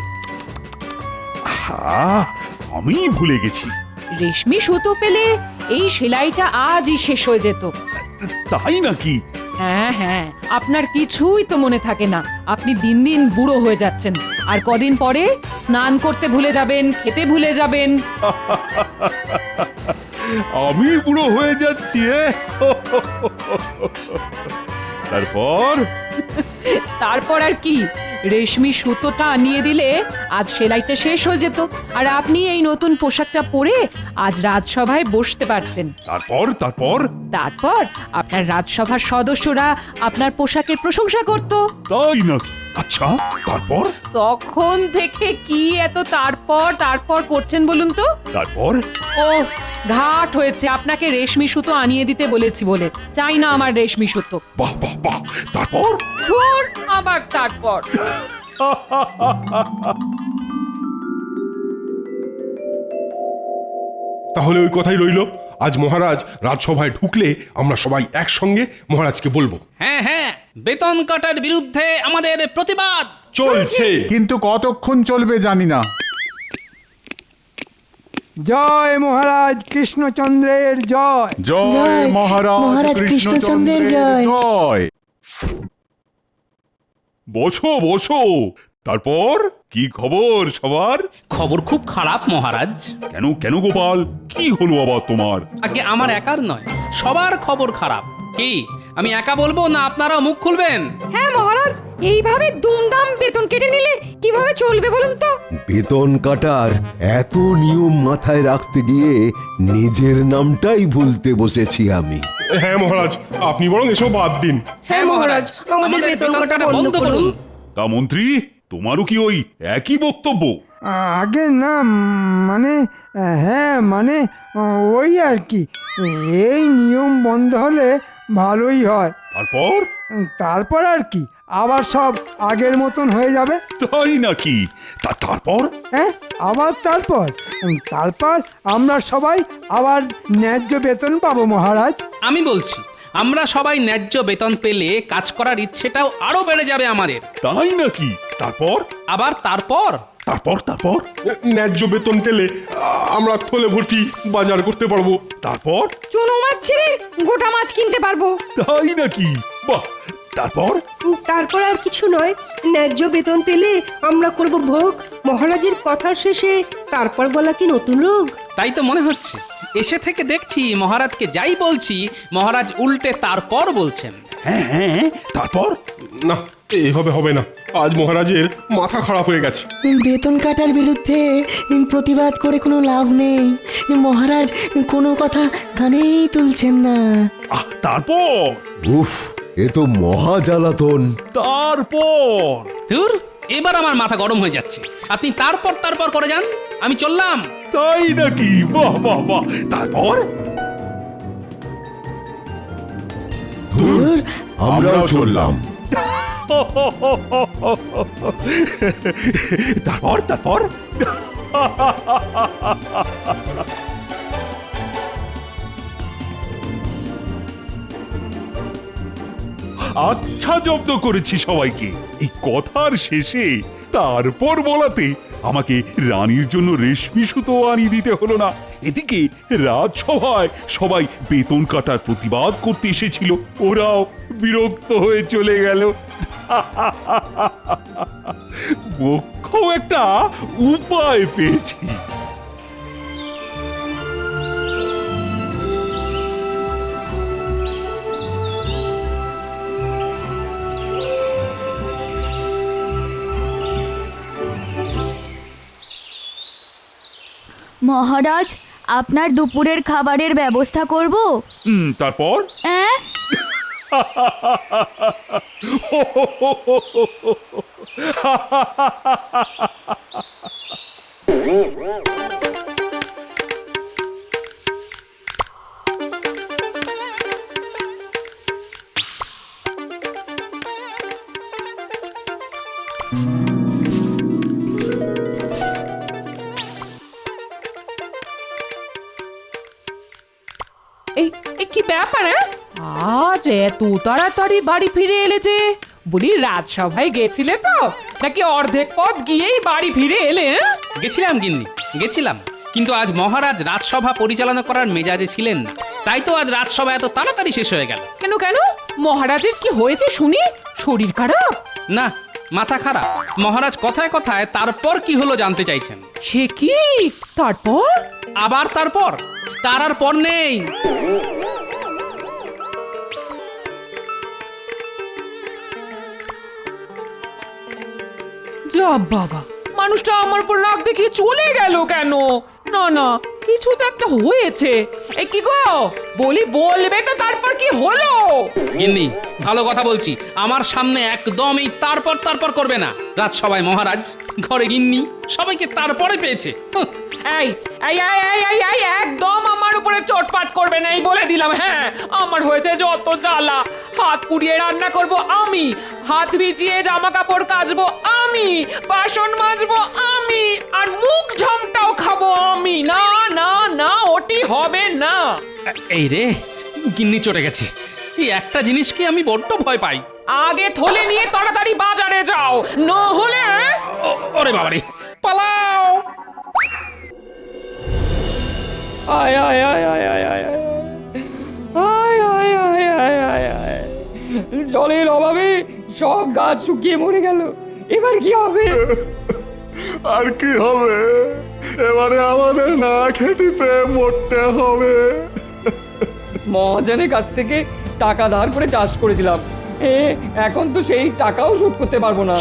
আমি ভুলে গেছি। রেশমি সুতো পেলে এই সেলাইটা আজই শেষ হয়ে যেত। তাই নাকি? হ্যাঁ হ্যাঁ, আপনার কিছুই তো মনে থাকে না। আপনি দিন দিন বুড়ো হয়ে যাচ্ছেন, আর কদিন পরে স্নান করতে ভুলে যাবেন, খেতে ভুলে যাবেন। আমি বুড়ো হয়ে যাচ্ছি? তারপর তারপর আর কি, রেশমি সুতোটা আনিয়ে দিলে আজ সেলাইটা শেষ হয়ে যেত, আর আপনি এই নতুন পোশাকটা পরে আজ রাজসভায় বসতে পারতেন। তারপর তারপর তারপর আপনার রাজসভার সদস্যরা আপনার পোশাকের প্রশংসা করত। তাই নাকি? আচ্ছা, তারপর তখন থেকে কি এত তারপর তারপর করছেন বলুন তো? তারপর ও ঘাট হয়েছে, আপনাকে রেশমি সুতো আনিয়ে দিতে বলেছি বলে। চাই না আমার রেশমি সুতো। বাহ বাহ বাহ, তারপর ধুর, আবার তারপর। তাহলে ওই কথাই রইল, আজ মহারাজ রাজসভায় ঢুকলে আমরা সবাই একসঙ্গে মহারাজকে বলবো। হ্যাঁ হ্যাঁ, বেতন কাটার বিরুদ্ধে আমাদের প্রতিবাদ চলছে। কিন্তু কতক্ষণ চলবে জানি না। জয় মহারাজ কৃষ্ণচন্দ্রের জয়। জয় মহারাজ কৃষ্ণচন্দ্রের জয়। জয়। বসো বসো। তারপর কি খবর সবার? খবর খুব খারাপ মহারাজ। কেন কেন গোপাল, কি হলো আবার তোমার? আগে আমার একার নয়, সবার খবর খারাপ। কি আমি একা বলবো না আপনারাও মুখ খুলবেন? হ্যাঁ মহারাজ, এইভাবে দুমদাম বেতন কেটে নিলে কিভাবে চলবে বলুন তো? বেতন কাটার এত নিয়ম মাথায় রাখতে গিয়ে নিজের নামটাই ভুলতে বসেছি আমি। হ্যাঁ মহারাজ, আপনি বরং এসব বাদ দিন। হ্যাঁ মহারাজ, আমাদের বেতন কাটা বন্ধ করুন। তা মন্ত্রী, তোমারও কি ওই একই বক্তব্য? আগে না, মানে হ্যাঁ মানে ওই আর কি, এই নিয়ম বন্ধ হলে ভালোই হয়। তারপর তারপর আর কি, আবার সব আগের মতন হয়ে যাবে। তাই নাকি? তারপর হ্যাঁ, আবার তারপর তারপর আমরা সবাই আবার ন্যায্য বেতন পাবো মহারাজ। আমি বলছি, আমরা সবাই ন্যায্য বেতন পেলে কাজ করার ইচ্ছেটাও আরো বেড়ে যাবে আমাদের। তাই নাকি? তারপর আবার তারপর তারপর তারপর ন্যায্য বেতন পেলে আমরা থলে ভর্তি বাজার করতে পারবো। তারপর চুনো মাছ ছেড়ে গোটা মাছ কিনতে পারবো। তাই নাকি? বাহ, তারপর তারপর আর কিছু নয়, ন্যায্য বেতন পেলে আমরা করব ভোগ। মহারাজের কথার শেষে তারপর বলা কি নতুন রোগ? তাই তো মনে হচ্ছে। এসে থেকে দেখছি মহারাজকে যাই বলছি মহারাজ উল্টে তারপর বলছেন। হ্যাঁ হ্যাঁ, তারপর না, এভাবে হবে না। আজ মহারাজের মাথা খারাপ হয়ে গেছে। বেতন কাটার বিরুদ্ধে প্রতিবাদ করে কোনো লাভ নেই। মহারাজ কোনো কথা কানেই তুলছেন না। তারপর উফ, এ তো মহা জ্বালাতন। তারপর ধুর, এবার আমার মাথা গরম হয়ে যাচ্ছে। আপনি তারপর তারপর করে যান, আমি চললাম। তাই নাকি? বাহ বাহ বাহ, তারপর ধুর, আমরাও চললাম। তারপর তারপর আচ্ছা, জব্দ করেছি সবাইকে। এই কথার শেষে তারপর বলাতে আমাকে রানীর জন্য রেশমি সুতো আনিয়ে দিতে হলো না। এদিকে রাজসভায় সবাই বেতন কাটার প্রতিবাদ করতে এসেছিল, ওরাও বিরক্ত হয়ে চলে গেল। মুখ্য একটা উপায় পেয়েছি। মহারাজ, আপনার দুপুরের খাবারের ব্যবস্থা করব। তারপর এই কি ব্যাপার? আজ এত তাড়াতাড়ি বাড়ি ফিরে এলে যে? বলি, রাজসভায় গেছিলে তো, নাকি অর্ধেক পথ গিয়েই বাড়ি ফিরে এলে? গেছিলাম গিন্নি, গেছিলাম, কিন্তু আজ মহারাজ রাজসভা পরিচালনা করার মেজাজে ছিলেন না। তাই তো আজ রাজসভা এত তাড়াতাড়ি শেষ হয়ে গেল। কেন কেন? মহারাজের কি হয়েছে শুনি? শরীর খারাপ? না, মাথা খারাপ। মহারাজ কথায় কথায় তারপর কি হলো জানতে চাইছেন। সে কি? তারপর? আবার তারপর? তার আর পর নেই। যা বাবা, মানুষটা আমার উপর রাগ দেখিয়ে চলে গেল কেন? না না, কিছু তো একটা হয়েছে। এ কি গো, বলবে তো তারপর কি হলো? গিন্নি, ভালো কথা বলছি, আমার সামনে একদম এই তারপর করবে না। রাজসভায় মহারাজ, ঘরে গিন্নি, সবাইকে তারপরে পেয়েছে। এই এই এই এই এই একদম আমার উপরে চটপাট করবে না, এই বলে দিলাম। হ্যাঁ, আমার হয়েছে যত জ্বালা। হাত পুড়িয়ে রান্না করব আমি, হাত ভিজিয়ে জামা কাপড় কাচবো আমি, বাসন মাজবো আমি, আর মুখ ঝামটাও খাবো আমি। না না না, ওটি হবে না। এই রে, গিন্নি চটে গেছে। এই একটা জিনিসকে আমি বড্ড ভয় পাই। আগে থলে নিয়ে তাড়াতাড়ি বাজারে যাও, না হলে ওরে বাবারে, পালাও! আয় আয় আয় আয় আয় আয় আয় আয় আয় আয় আয় আয় আয়। জলের অভাবে সব গাছ শুকিয়ে মরে গেল, এবার কি হবে? আর কি হবে? এবারে আমাদের না খেতে পেয়ে মরতে হবে। মহাজনের কাছ থেকে টাকা ধার করে চাষ করেছিলাম, এখন তো সেই টাকাও শোধ করতে পারবো না।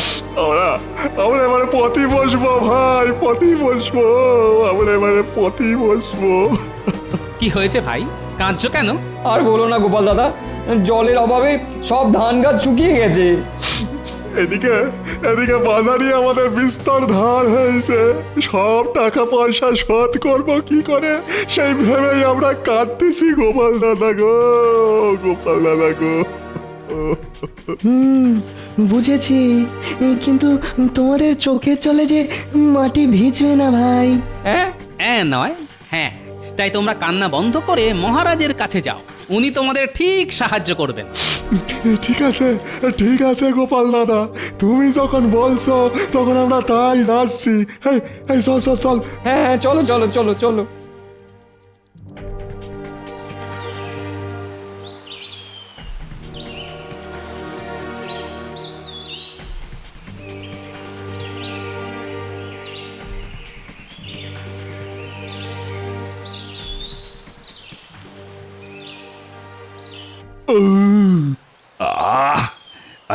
আমরা এবারে পথই বসবো ভাই, পথই বসবো। আমরা এবারে পথই বসবো। কি হয়েছে ভাই, কাঁদছো কেন? আর বলো না গোপাল দাদা, জলের অভাবে সব ধান গাছ শুকিয়ে গেছে। এদিকে এদিকে বাজারে আমাদের বিস্তর ধার হয়েছে, সব টাকা পয়সা শোধ করবো কি করে সেই ভেবেই আমরা কাঁদতেছি গোপাল দাদা গো, গোপাল দাদা গো। বুঝেছি, কিন্তু তোমাদের চোখের জলে যে মাটি ভিজবে না ভাই। হ্যাঁ নয়, হ্যাঁ। তাই তোমরা কান্না বন্ধ করে মহারাজের কাছে যাও, উনি তোমাদের ঠিক সাহায্য করবেন। ঠিক আছে গোপাল দাদা, তুমি যখন বলছো তখন আমরা তাই যাচ্ছি। এই চল চল চল। হ্যাঁ, চলো চলো চলো চলো।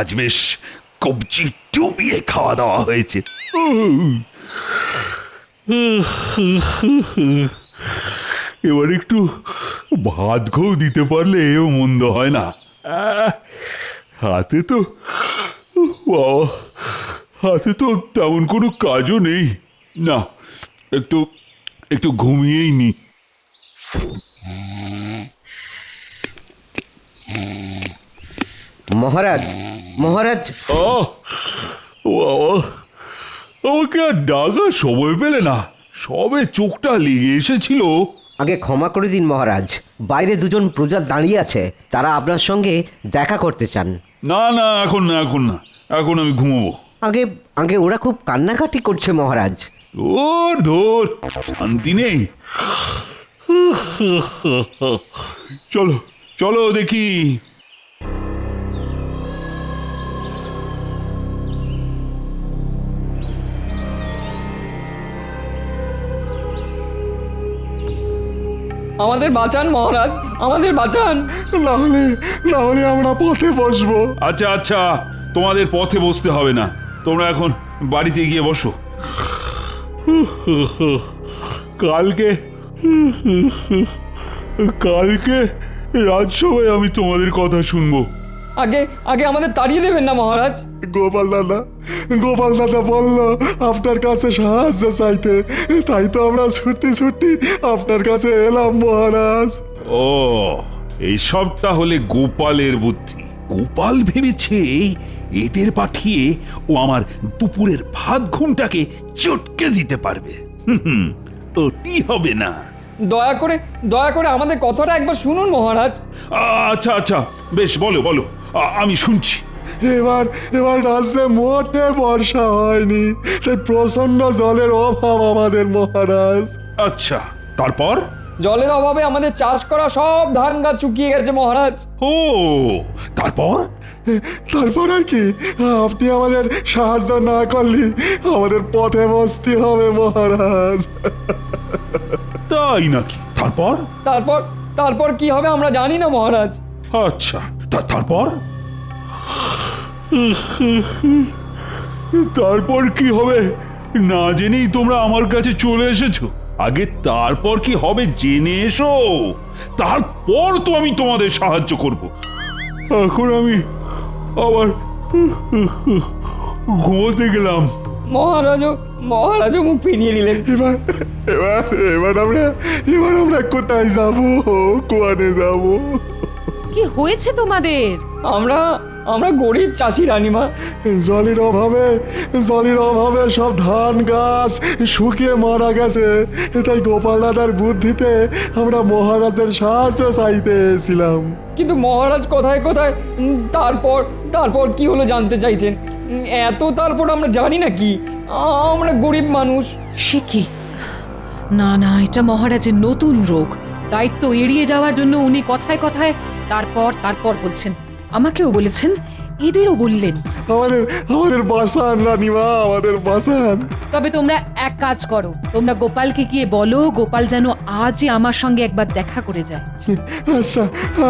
আজ বেশ কবজি ডুবিয়ে খাওয়া দাওয়া হয়েছে। এবার একটু ভাত ঘৌ দিতে পারলে মন্দ হয় না। হাতে তো তেমন কোনো কাজও নেই। না, একটু ঘুমিয়েই নি। মহারাজ, মহারাজ। আমাকে আর ডাকার সময় পেলে না, সবে চোখটা লেগে এসেছিল। আগে ক্ষমা করে দিন মহারাজ, বাইরে দুজন প্রজা দাঁড়িয়ে আছে, তারা আপনার সঙ্গে দেখা করতে চান। না না, এখন না, এখন আমি ঘুমোবো। আগে ওরা খুব কান্নাকাটি করছে মহারাজ। ধর শান্তি নেই। চলো চলো দেখি। আমাদের বাঁচান মহারাজ, আমাদের বাঁচান। না হলে আমরা পথে বসবো। আচ্ছা আচ্ছা, তোমাদের পথে বসতে হবে না, তোমরা এখন বাড়িতে গিয়ে বসো। কালকে রাজসভায় আমি তোমাদের কথা শুনবো। আগে আমাদের তাড়িয়ে দেবেন না মহারাজ। গোপাল দাদা বলল আপনার কাছে সাহায্য চাইতে, তাই তো আমরা ছুটি আপনার কাছে এলাম মহারাজ। ও, এইসব তাহলে গোপালের বুদ্ধি। গোপাল ভেবেছে এদের পাঠিয়ে ও আমার দুপুরের ভাত ঘুমটাকে চটকে দিতে পারবে। ওটি হবে না। দয়া করে আমাদের কথাটা একবার শুনুন মহারাজ। আচ্ছা আচ্ছা, বেশ, বলো, আমি শুনছি। এবার রাজ্যে মোটে বর্ষা হয়নি, তাই প্রচন্ড জলের অভাব আমাদের মহারাজ। আচ্ছা, তারপর? জলের অভাবে আমাদের চাষ করা সব ধান গাছ শুকিয়ে গেছে মহারাজ। ও, তারপর আর কি, আপনি আমাদের সাহায্য না করলে আমাদের পথে বসতে হবে মহারাজ। তাই নাকি? তারপর কি হবে আমরা জানি না মহারাজ। আচ্ছা, তারপর? তারপর কি হবে না জেনেই তোমরা আমার কাছে চলে এসেছো। আগে তারপর কি হবে জেনে এসো, তারপর তো আমি তোমাদের সাহায্য করব। এখন আমি আবার ঘুমোতে গেলাম। মহারাজও মুখ ফিরিয়ে নিলেন। এবার আমরা কোথায় যাব, কোয়ানে যাব? কি হয়েছে তোমাদের? আমরা গরিব চাষি রানীমা। জলের অভাবে সব ধান গাছ শুকিয়ে মারা গেছে। তাই গোপাল দাদার বুদ্ধিতে আমরা মহারাজের সাহায্য চাইতে এসেছিলাম। কিন্তু মহারাজ কোথায় তারপর কি হলো জানতে চাইছেন? এত তারপর আমরা জানি না কি, আমরা গরিব মানুষ। সে কি? না না, এটা মহারাজের নতুন রোগ। দায়িত্ব এড়িয়ে যাওয়ার জন্য উনি কথায় কথায় তারপর বলছেন। আমাকেও বলেছেন, এদেরও বললেন। আমাদের বাসান রানীমা, আমাদের বাসান। তবে তোমরা এক কাজ করো, তোমরা গোপালকে গিয়ে বলো গোপাল যেন আজই আমার সঙ্গে একবার দেখা করে যায়।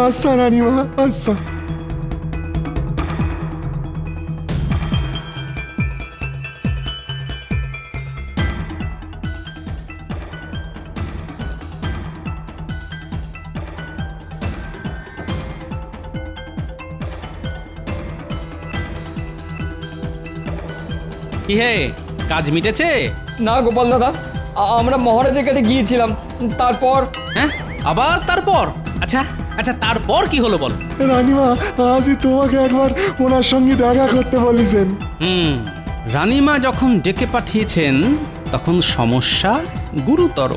আচ্ছা রানীমা, আচ্ছা। কি হে, কাজ মিটেছে? না গোপাল দাদা, আমরা মহারাজের কাছে গিয়েছিলাম, তারপর। হ্যাঁ, আবার তারপর? আচ্ছা তারপর কি হলো বলো। রানীমা আজই তোমাকে একবার ওনার সঙ্গে দেখা করতে বলেছেন। রানীমা যখন ডেকে পাঠিয়েছেন তখন সমস্যা গুরুতর।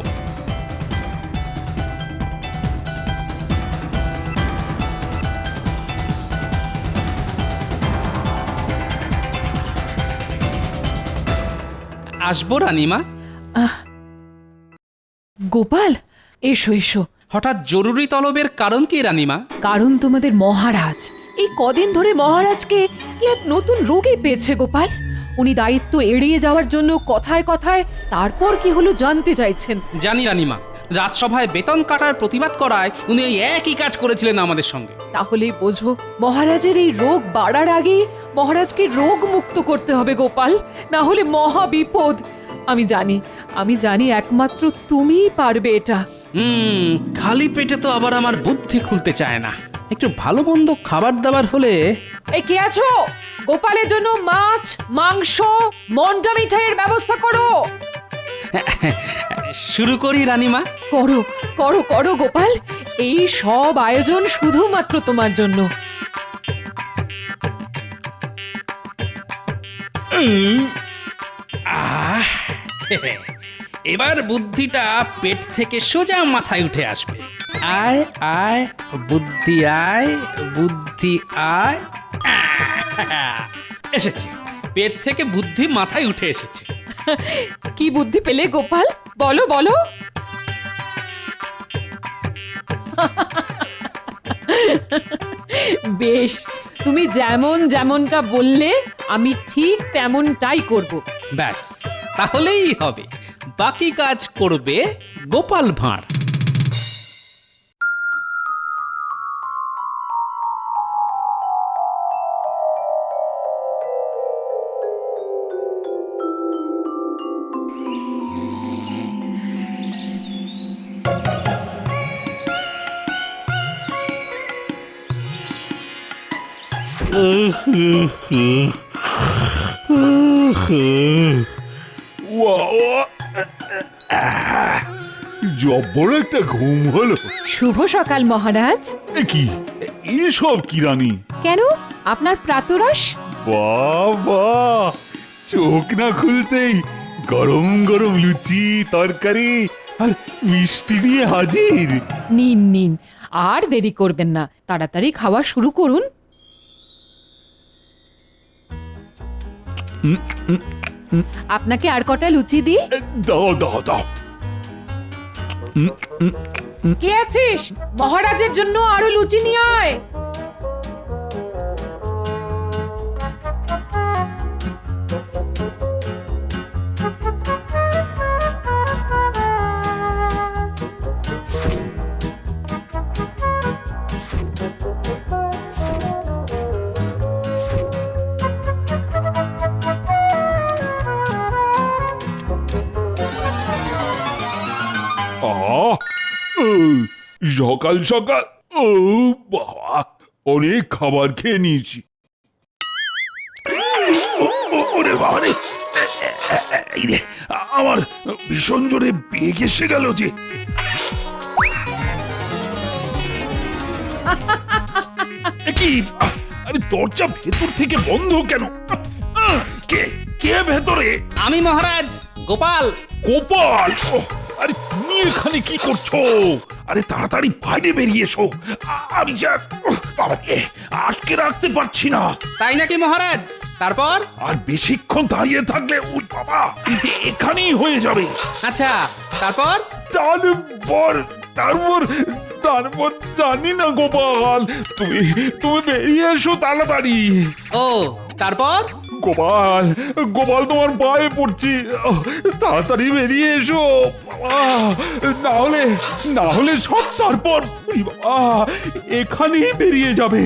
আসবো রানীমা? গোপাল, এসো এসো। হঠাৎ জরুরি তলবের কারণ কি রানীমা? কারণ তোমাদের মহারাজ এই কদিন ধরে মহারাজকে এক নতুন রোগী পেয়েছে গোপাল। উনি দায়িত্ব এড়িয়ে যাওয়ার জন্য কথায় কথায় তারপর কি হলো জানতে চাইছেন। জানি রানীমা, রাজসভায় বেতন কাটার প্রতিবাদ করায় উনি এই একই কাজ করেছিলেন আমাদের সঙ্গে। তাহলেই বোঝো, মহারাজের এই রোগ বাড়ার আগেই মহারাজকে রোগ মুক্ত করতে হবে গোপাল, না হলে মহা বিপদ। আমি জানি একমাত্র তুমিই পারবে এটা। খালি পেটে তো আবার আমার বুদ্ধি খুলতে চায় না। একটু ভালো মন্দ খাবার দাবার হলে। এই কে আছো? গোপালের জন্য মাছ, মাংস, মন্ডা মিঠাইয়ের ব্যবস্থা করো। শুরু করি রানীমা? করো করো করো গোপাল, এই সব আয়োজন শুধুমাত্র তোমার জন্য। এবার বুদ্ধিটা পেট থেকে সোজা মাথায় উঠে আসবে। আয় আয় বুদ্ধি, আয় বুদ্ধি আয়। এসেছে, পেট থেকে বুদ্ধি মাথায় উঠে এসেছে। কি বুদ্ধি পেলে গোপাল? বলো বলো। বেশ, তুমি যেমনটা বললে আমি ঠিক তেমনটাই করব। ব্যাস, তাহলেই হবে। বাকি কাজ করবে গোপাল ভাঁড়। জব্বর একটা ঘুম হলো। শুভ সকাল মহারাজ। কি এসব কি রানী? কেন, আপনার প্রাতরাশ? বাবা, চোখ না খুলতেই গরম গরম লুচি, তরকারি আর মিষ্টি নিয়ে হাজির। নিন নিন, আর দেরি করবেন না, তাড়াতাড়ি খাওয়া শুরু করুন। আপনাকে আর কটা লুচি দিই? দাও দাও দাও। কে আছিস? মহারাজের জন্য আরো লুচি নিয়ে আয়। সকাল সকাল ও বাবা, অনেক খাবার খেয়ে নিয়েছি। ওরে বাবা রে, এই রে, আমার ভীষণ জোরে বেগ এসে গেল যে। কি, আরে দরজা ভেতর থেকে বন্ধ কেন? কে কে ভেতরে? আমি মহারাজ, গোপাল। গোপাল, আরে তুমি এখানে কি করছো? আরে তাড়াতাড়ি বাইরে বেরিয়ে এসো, আমি যা বাবাকে আটকে রাখতে পারছি না। তাই নাকি মহারাজ? তারপর? আর বেশিক্ষণ দাঁড়িয়ে থাকলে ওই বাবা এখানেই হয়ে যাবে। আচ্ছা, তারপর? তারপর তারপর তারপর জানি না গোপাল, তুমি তুমি বেরিয়ে এসো তাড়াতাড়ি। ও, তারপর? গোপাল, গোপাল তোমার পায়ে পড়ছি, তাড়াতাড়ি বেরিয়ে এসো বাবা, না হলে সব তারপর বাবা এখানেই বেরিয়ে যাবে।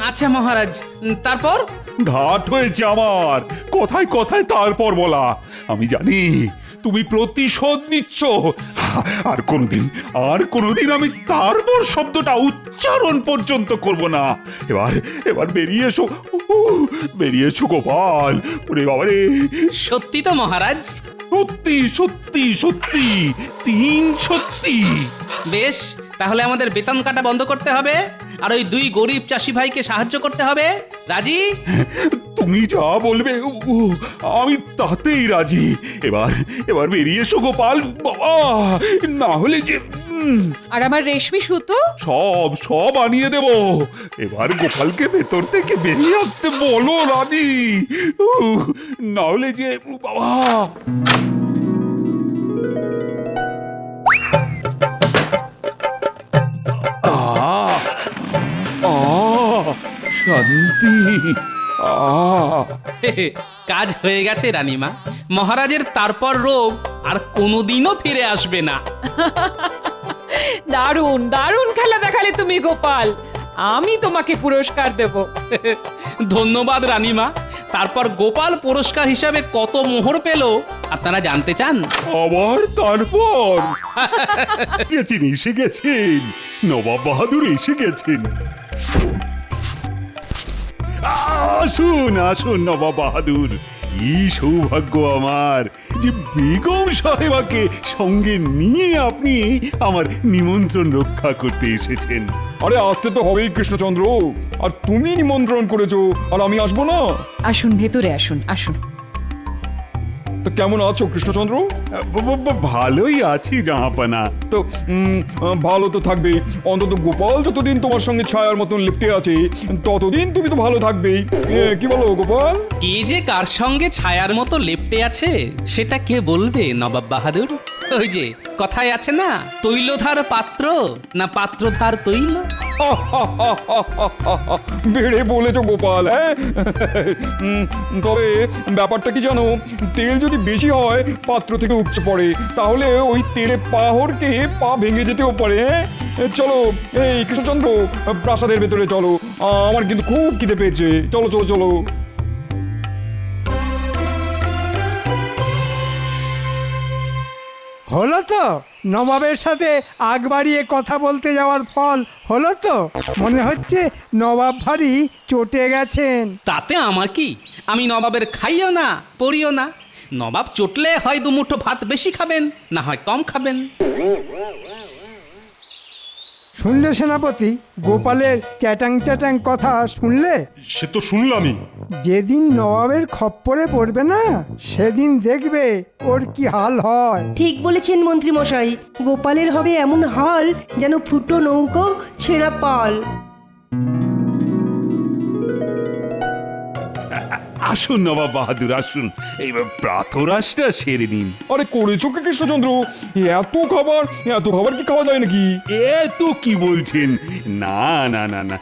আচ্ছা মহারাজ, তারপর? ঘাট হয়েছে আমার, কথায় কথায় তারপর বলা। আমি জানি তুমি প্রতিশোধ নিচ্ছ, আর কোনোদিন আমি তারপর শব্দটা উচ্চারণ পর্যন্ত করব না। এবার বেরিয়ে এসো, বেরিয়ে এসো গোপাল। ওরে বাবা রে, সত্যি তো মহারাজ? সত্যি সত্যি সত্যি, 3 সত্যি। বেশ, তাহলে আমাদের বেতন কাটা বন্ধ করতে হবে, আর ওই 2 গরিব চাষি ভাইকে সাহায্য করতে হবে। রাজি? তুমি যা বলবে আমি তাতেই রাজি। এবার বেরিয়ে এসো গোপাল বাবা, না হলে যে আর আমার রেশমি সুতো? সব আনিয়ে দেব। এবার গোপালকে ভেতর থেকে বেরিয়ে আসতে বলো রানী, না হলে যে বাবা। শান্তি। কাজ হয়ে গেছে রানীমা। মহারাজের তারপর রোগ আর কোনোদিনও ফিরে আসবে না। দারুণ দারুণ খেলা দেখালে তুমি গোপাল, আমি তোমাকে পুরস্কার দেব। ধন্যবাদ রানীমা। তারপর গোপাল পুরস্কার হিসাবে কত মোহর পেল আপনারা জানতে চান? আবার তারপর? এসে গেছেন নবাব বাহাদুর, এসে গেছেন। আসুন আসুন নবাব বাহাদুর, কি সৌভাগ্য আমার যে বেগম সাহেবাকে সঙ্গে নিয়ে আপনি আমার নিমন্ত্রণ রক্ষা করতে এসেছেন। আরে আসতে তো হবেই কৃষ্ণচন্দ্র, আর তুমি নিমন্ত্রণ করেছো আর আমি আসবো না? আসুন ভেতরে আসুন, আসুন। তো কেমন আছো কৃষ্ণচন্দ্র? ভালোই আছি জাহাপানা। তো ভালো তো থাকবে, অন্তত গোপাল যতদিন তোমার সঙ্গে ছায়ার মতন লিপ্টে আছে ততদিন তুমি তো ভালো থাকবেই। কি বলো গোপাল? কে যে কার সঙ্গে ছায়ার মতো লেপ্টে আছে সেটা কে বলবে নবাব বাহাদুর? ওই যে কথায় আছে না, তৈলধার পাত্র না পাত্রধার তৈল। বেড়ে বলেছো গোপাল। হ্যাঁ, তবে ব্যাপারটা কি জানো, তেল যদি বেশি হয় পাত্র থেকে উপচে পড়ে, তাহলে ওই তেলে পা হড়কে পা ভেঙে যেতেও পারে। চলো এই কৃষ্ণচন্দ্র, প্রাসাদের ভেতরে চলো, আমার কিন্তু খুব খিদে পেয়েছে। চলো চলো চলো। হলো তো নবাবের সাথে আগ বাড়িয়ে কথা বলতে যাওয়ার ফল হলো তো? মনে হচ্ছে নবাব ভারী চটে গেছেন। তাতে আমার কি? আমি নবাবের খাইও না পড়িও না। নবাব চটলে হয় 2 মুঠো ভাত বেশি খাবেন, না হয় কম খাবেন। শুনলে সেনাপতি, গোপালের চ্যাটাং চ্যাটাং কথা শুনলে? সে তো শুনলামই। যেদিন নবাবের খপ্পরে পড়বে না, সেদিন দেখবে ওর কি হাল হয়। ঠিক বলেছেন মন্ত্রী মশাই, গোপালের হবে এমন হাল যেন ফুটো নৌকো ছেঁড়া পাল। আসুন নবাব বাহাদুর, আসুন, এইবার প্রাতরাশটা সেরে নিন। আরে করেছো কি কৃষ্ণচন্দ্র? এত খাবার কি খাওয়া যায় নাকি? এত কি বলছেন? না না না না,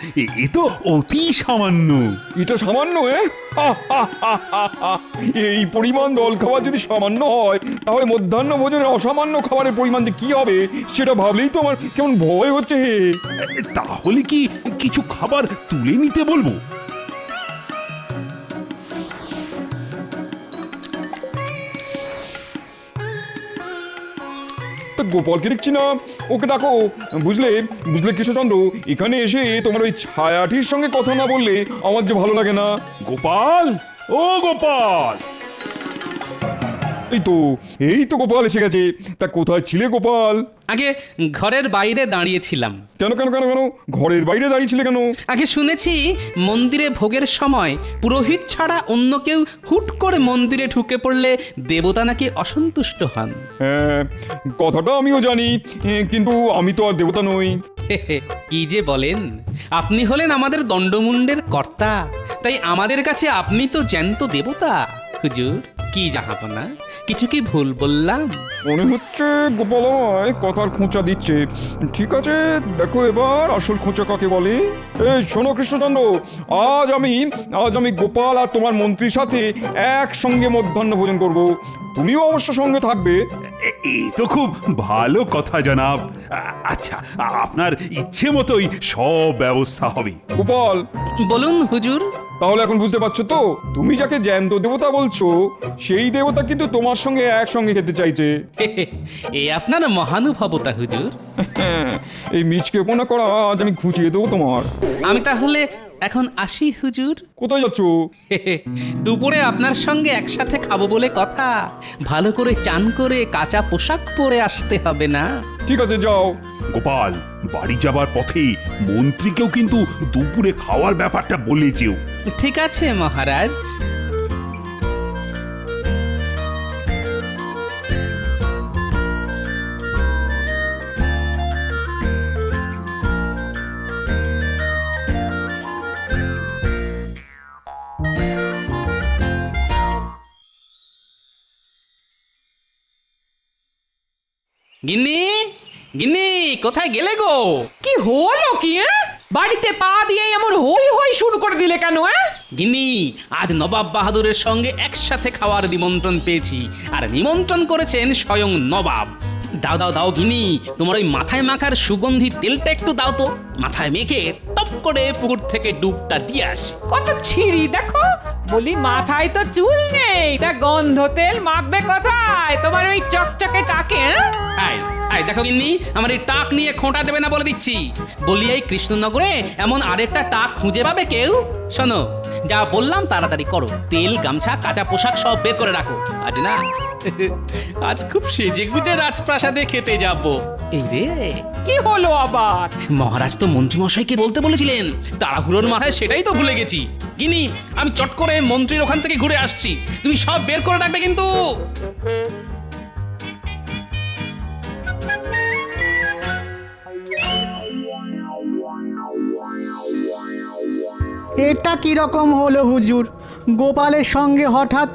এ তো অতি সামান্য। এটা সামান্য? এই পরিমাণ দল খাবার যদি সামান্য হয়, তাহলে মধ্যাহ্ন ভোজনের অসামান্য খাবারের পরিমাণ যে কি হবে সেটা ভাবলেই তো আমার কেমন ভয় হচ্ছে। তাহলে কি কিছু খাবার তুলে নিতে বলবো? গোপালকে দেখছি না, ওকে ডাকো। বুঝলে বুঝলে কৃষ্ণচন্দ্র, এখানে এসে তোমার ওই ছায়াটির সঙ্গে কথা না বললে আমার যে ভালো লাগে না। গোপাল, ও গোপাল! এই তো গোপাল এসে গেছে। তা কোথায় ছিলে গোপাল? আগে ঘরের বাইরে দাঁড়িয়েছিলাম। কেন কেন কেন কেন ঘরের বাইরে দাঁড়িয়েছিলে কেন? আগে শুনেছি মন্দিরে ভোগের সময় পুরোহিত ছাড়া অন্য কেউ হুট করে মন্দিরে ঢুকে পড়লে দেবতা নাকি অসন্তুষ্ট হন। হ্যাঁ, কথাটা আমিও জানি, কিন্তু আমি তো আর দেবতা নই। কি যে বলেন, আপনি হলেন আমাদের দণ্ডমুণ্ডের কর্তা, তাই আমাদের কাছে আপনি তো জ্যান্ত দেবতা। হুজুর, কি জাহাপনা, কিছু কি ভুল বললাম? মনে হচ্ছে গোপাল আমায় কথার খোঁচা দিচ্ছে। ঠিক আছে, দেখো এবার আসল খোঁচা কাকে বলে। এই শোনো কৃষ্ণচন্দ্র, আজ আমি গোপাল আর তোমার মন্ত্রীর সাথে একসঙ্গে মধ্যাহ্ন ভোজন করব। তুমিও অবশ্য সঙ্গে থাকবে। এই তো খুব ভালো কথা জনাব। আচ্ছা, আপনার ইচ্ছে মতোই সব ব্যবস্থা হবে। গোপাল, বলুন হুজুর। তাহলে এখন বুঝতে পারছো তো, তুমি যাকে জ্যান্ত দেবতা বলছো সেই দেবতা কিন্তু তোমার সঙ্গে একসঙ্গে খেতে চাইছে। এ আপনার মহানুভবতা হুজুর। এই মিচকেপনা করা আজ আমি খুঁচিয়ে দেবো তোমার। আমি তাহলে এখন আসি হুজুর। কোথায় যাচ্ছ? দুপুরে আপনার সঙ্গে একসাথে খাবো বলে কথা। ভালো করে চান করে কাঁচা পোশাক পরে আসতে হবে না? ঠিক আছে, যাও। গোপাল, বাড়ি যাবার পথে মন্ত্রীকেও কিন্তু দুপুরে খাওয়ার ব্যাপারটা বলে যেও। ঠিক আছে মহারাজ। গিন্নি, গিন্নি, কোথায় গেলে গো? কি হলো কি? বাড়িতে পা দিয়ে এমন হই হই শুরু করে দিলে কেন? গিন্নি, আজ নবাব বাহাদুরের সঙ্গে একসাথে খাওয়ার নিমন্ত্রণ পেয়েছি, আর নিমন্ত্রণ করেছেন স্বয়ং নবাব। দাও দাও দাও গিন্নি, তোমার ওই মাথায় মাখার সুগন্ধি তেলটা একটু দাও তো। মাথায় মেখে টপ করে পুকুর থেকে ডুবটা দিয়ে আসি। কত ছিঁড়ি দেখো, বলি মাথায় তো চুল নেই, তা গন্ধ তেল মাখবে কোথায় তোমার ওই চকচকে টাকে? আয় দেখো গিন্নি, আমার এই টাক নিয়ে খোঁটা দেবে না বলে দিচ্ছি। বলি এই কৃষ্ণনগরে এমন আরেকটা টাক খুঁজে পাবে কেউ? শোনো, যা বললাম তাড়াতাড়ি করো। তেল, গামছা, কাঁচা পোশাক সব বের করে রাখো। আজ না, আজ খুব সেজে গুজে রাজপ্রাসাদে খেতে যাব। এই রে, কি হলো আবার? মহারাজ তো মন্ত্রী মশাইকে বলতে বলেছিলেন, তাড়াহুড়োর মাথায় সেটাই তো ভুলে গেছি। গিনি, আমি চট করে মন্ত্রীর ওখান থেকে ঘুরে আসছি, তুমি সব বের করে রাখবে কিন্তু। এটা কিরকম হলো হুজুর? গোপালের সঙ্গে হঠাৎ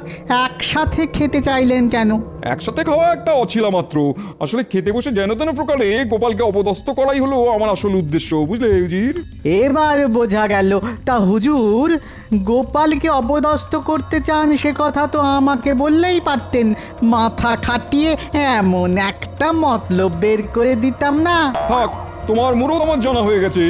একসাথে খেতে চাইলেন কেন? একসাথে খাওয়া একটা অছিলা মাত্র। আসলে খেতে বসে যেন তেন প্রকারে গোপালকে অপদস্থ করাই হলো আমার আসল উদ্দেশ্য, বুঝলে হুজুর? এবার বোঝা গেল। তা হুজুর, গোপালকে অপদস্থ করতে চান সে কথা তো আমাকে বললেই পারতেন। মাথা খাটিয়ে এমন একটা মতলব বের করে দিতাম না? থাক, তোমার মুরদ আমার জানা হয়ে গেছে।